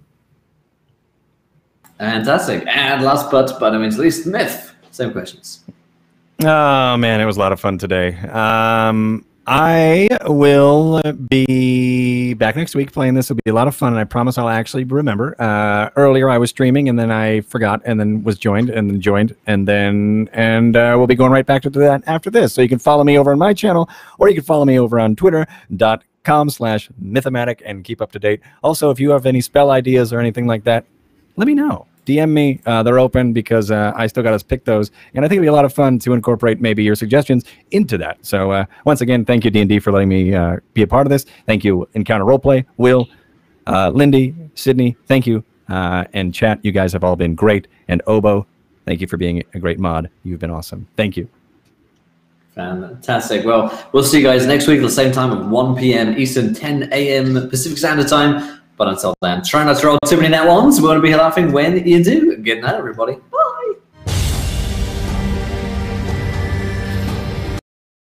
Fantastic. And last but by no means least, Myth. Same questions. Oh man, it was a lot of fun today. I will be back next week playing this. It'll be a lot of fun, and I promise I'll actually remember. Earlier I was streaming, and then I forgot, and then was joined, and then joined, and we'll be going right back to that after this. So you can follow me over on my channel, or you can follow me over on twitter.com/mythomatic and keep up to date. Also, if you have any spell ideas or anything like that, let me know. DM me. They're open because I still got to pick those. And I think it'll be a lot of fun to incorporate maybe your suggestions into that. So once again, thank you, D&D, for letting me be a part of this. Thank you, Encounter Roleplay, Will, Lindy, Sydney, thank you. And chat, you guys have all been great. And Obo, thank you for being a great mod. You've been awesome. Thank you. Fantastic. Well, we'll see you guys next week at the same time at 1 p.m. Eastern, 10 a.m. Pacific Standard Time. But until then, try not to roll too many net ones. We want to be laughing when you do. Good night, everybody. Bye.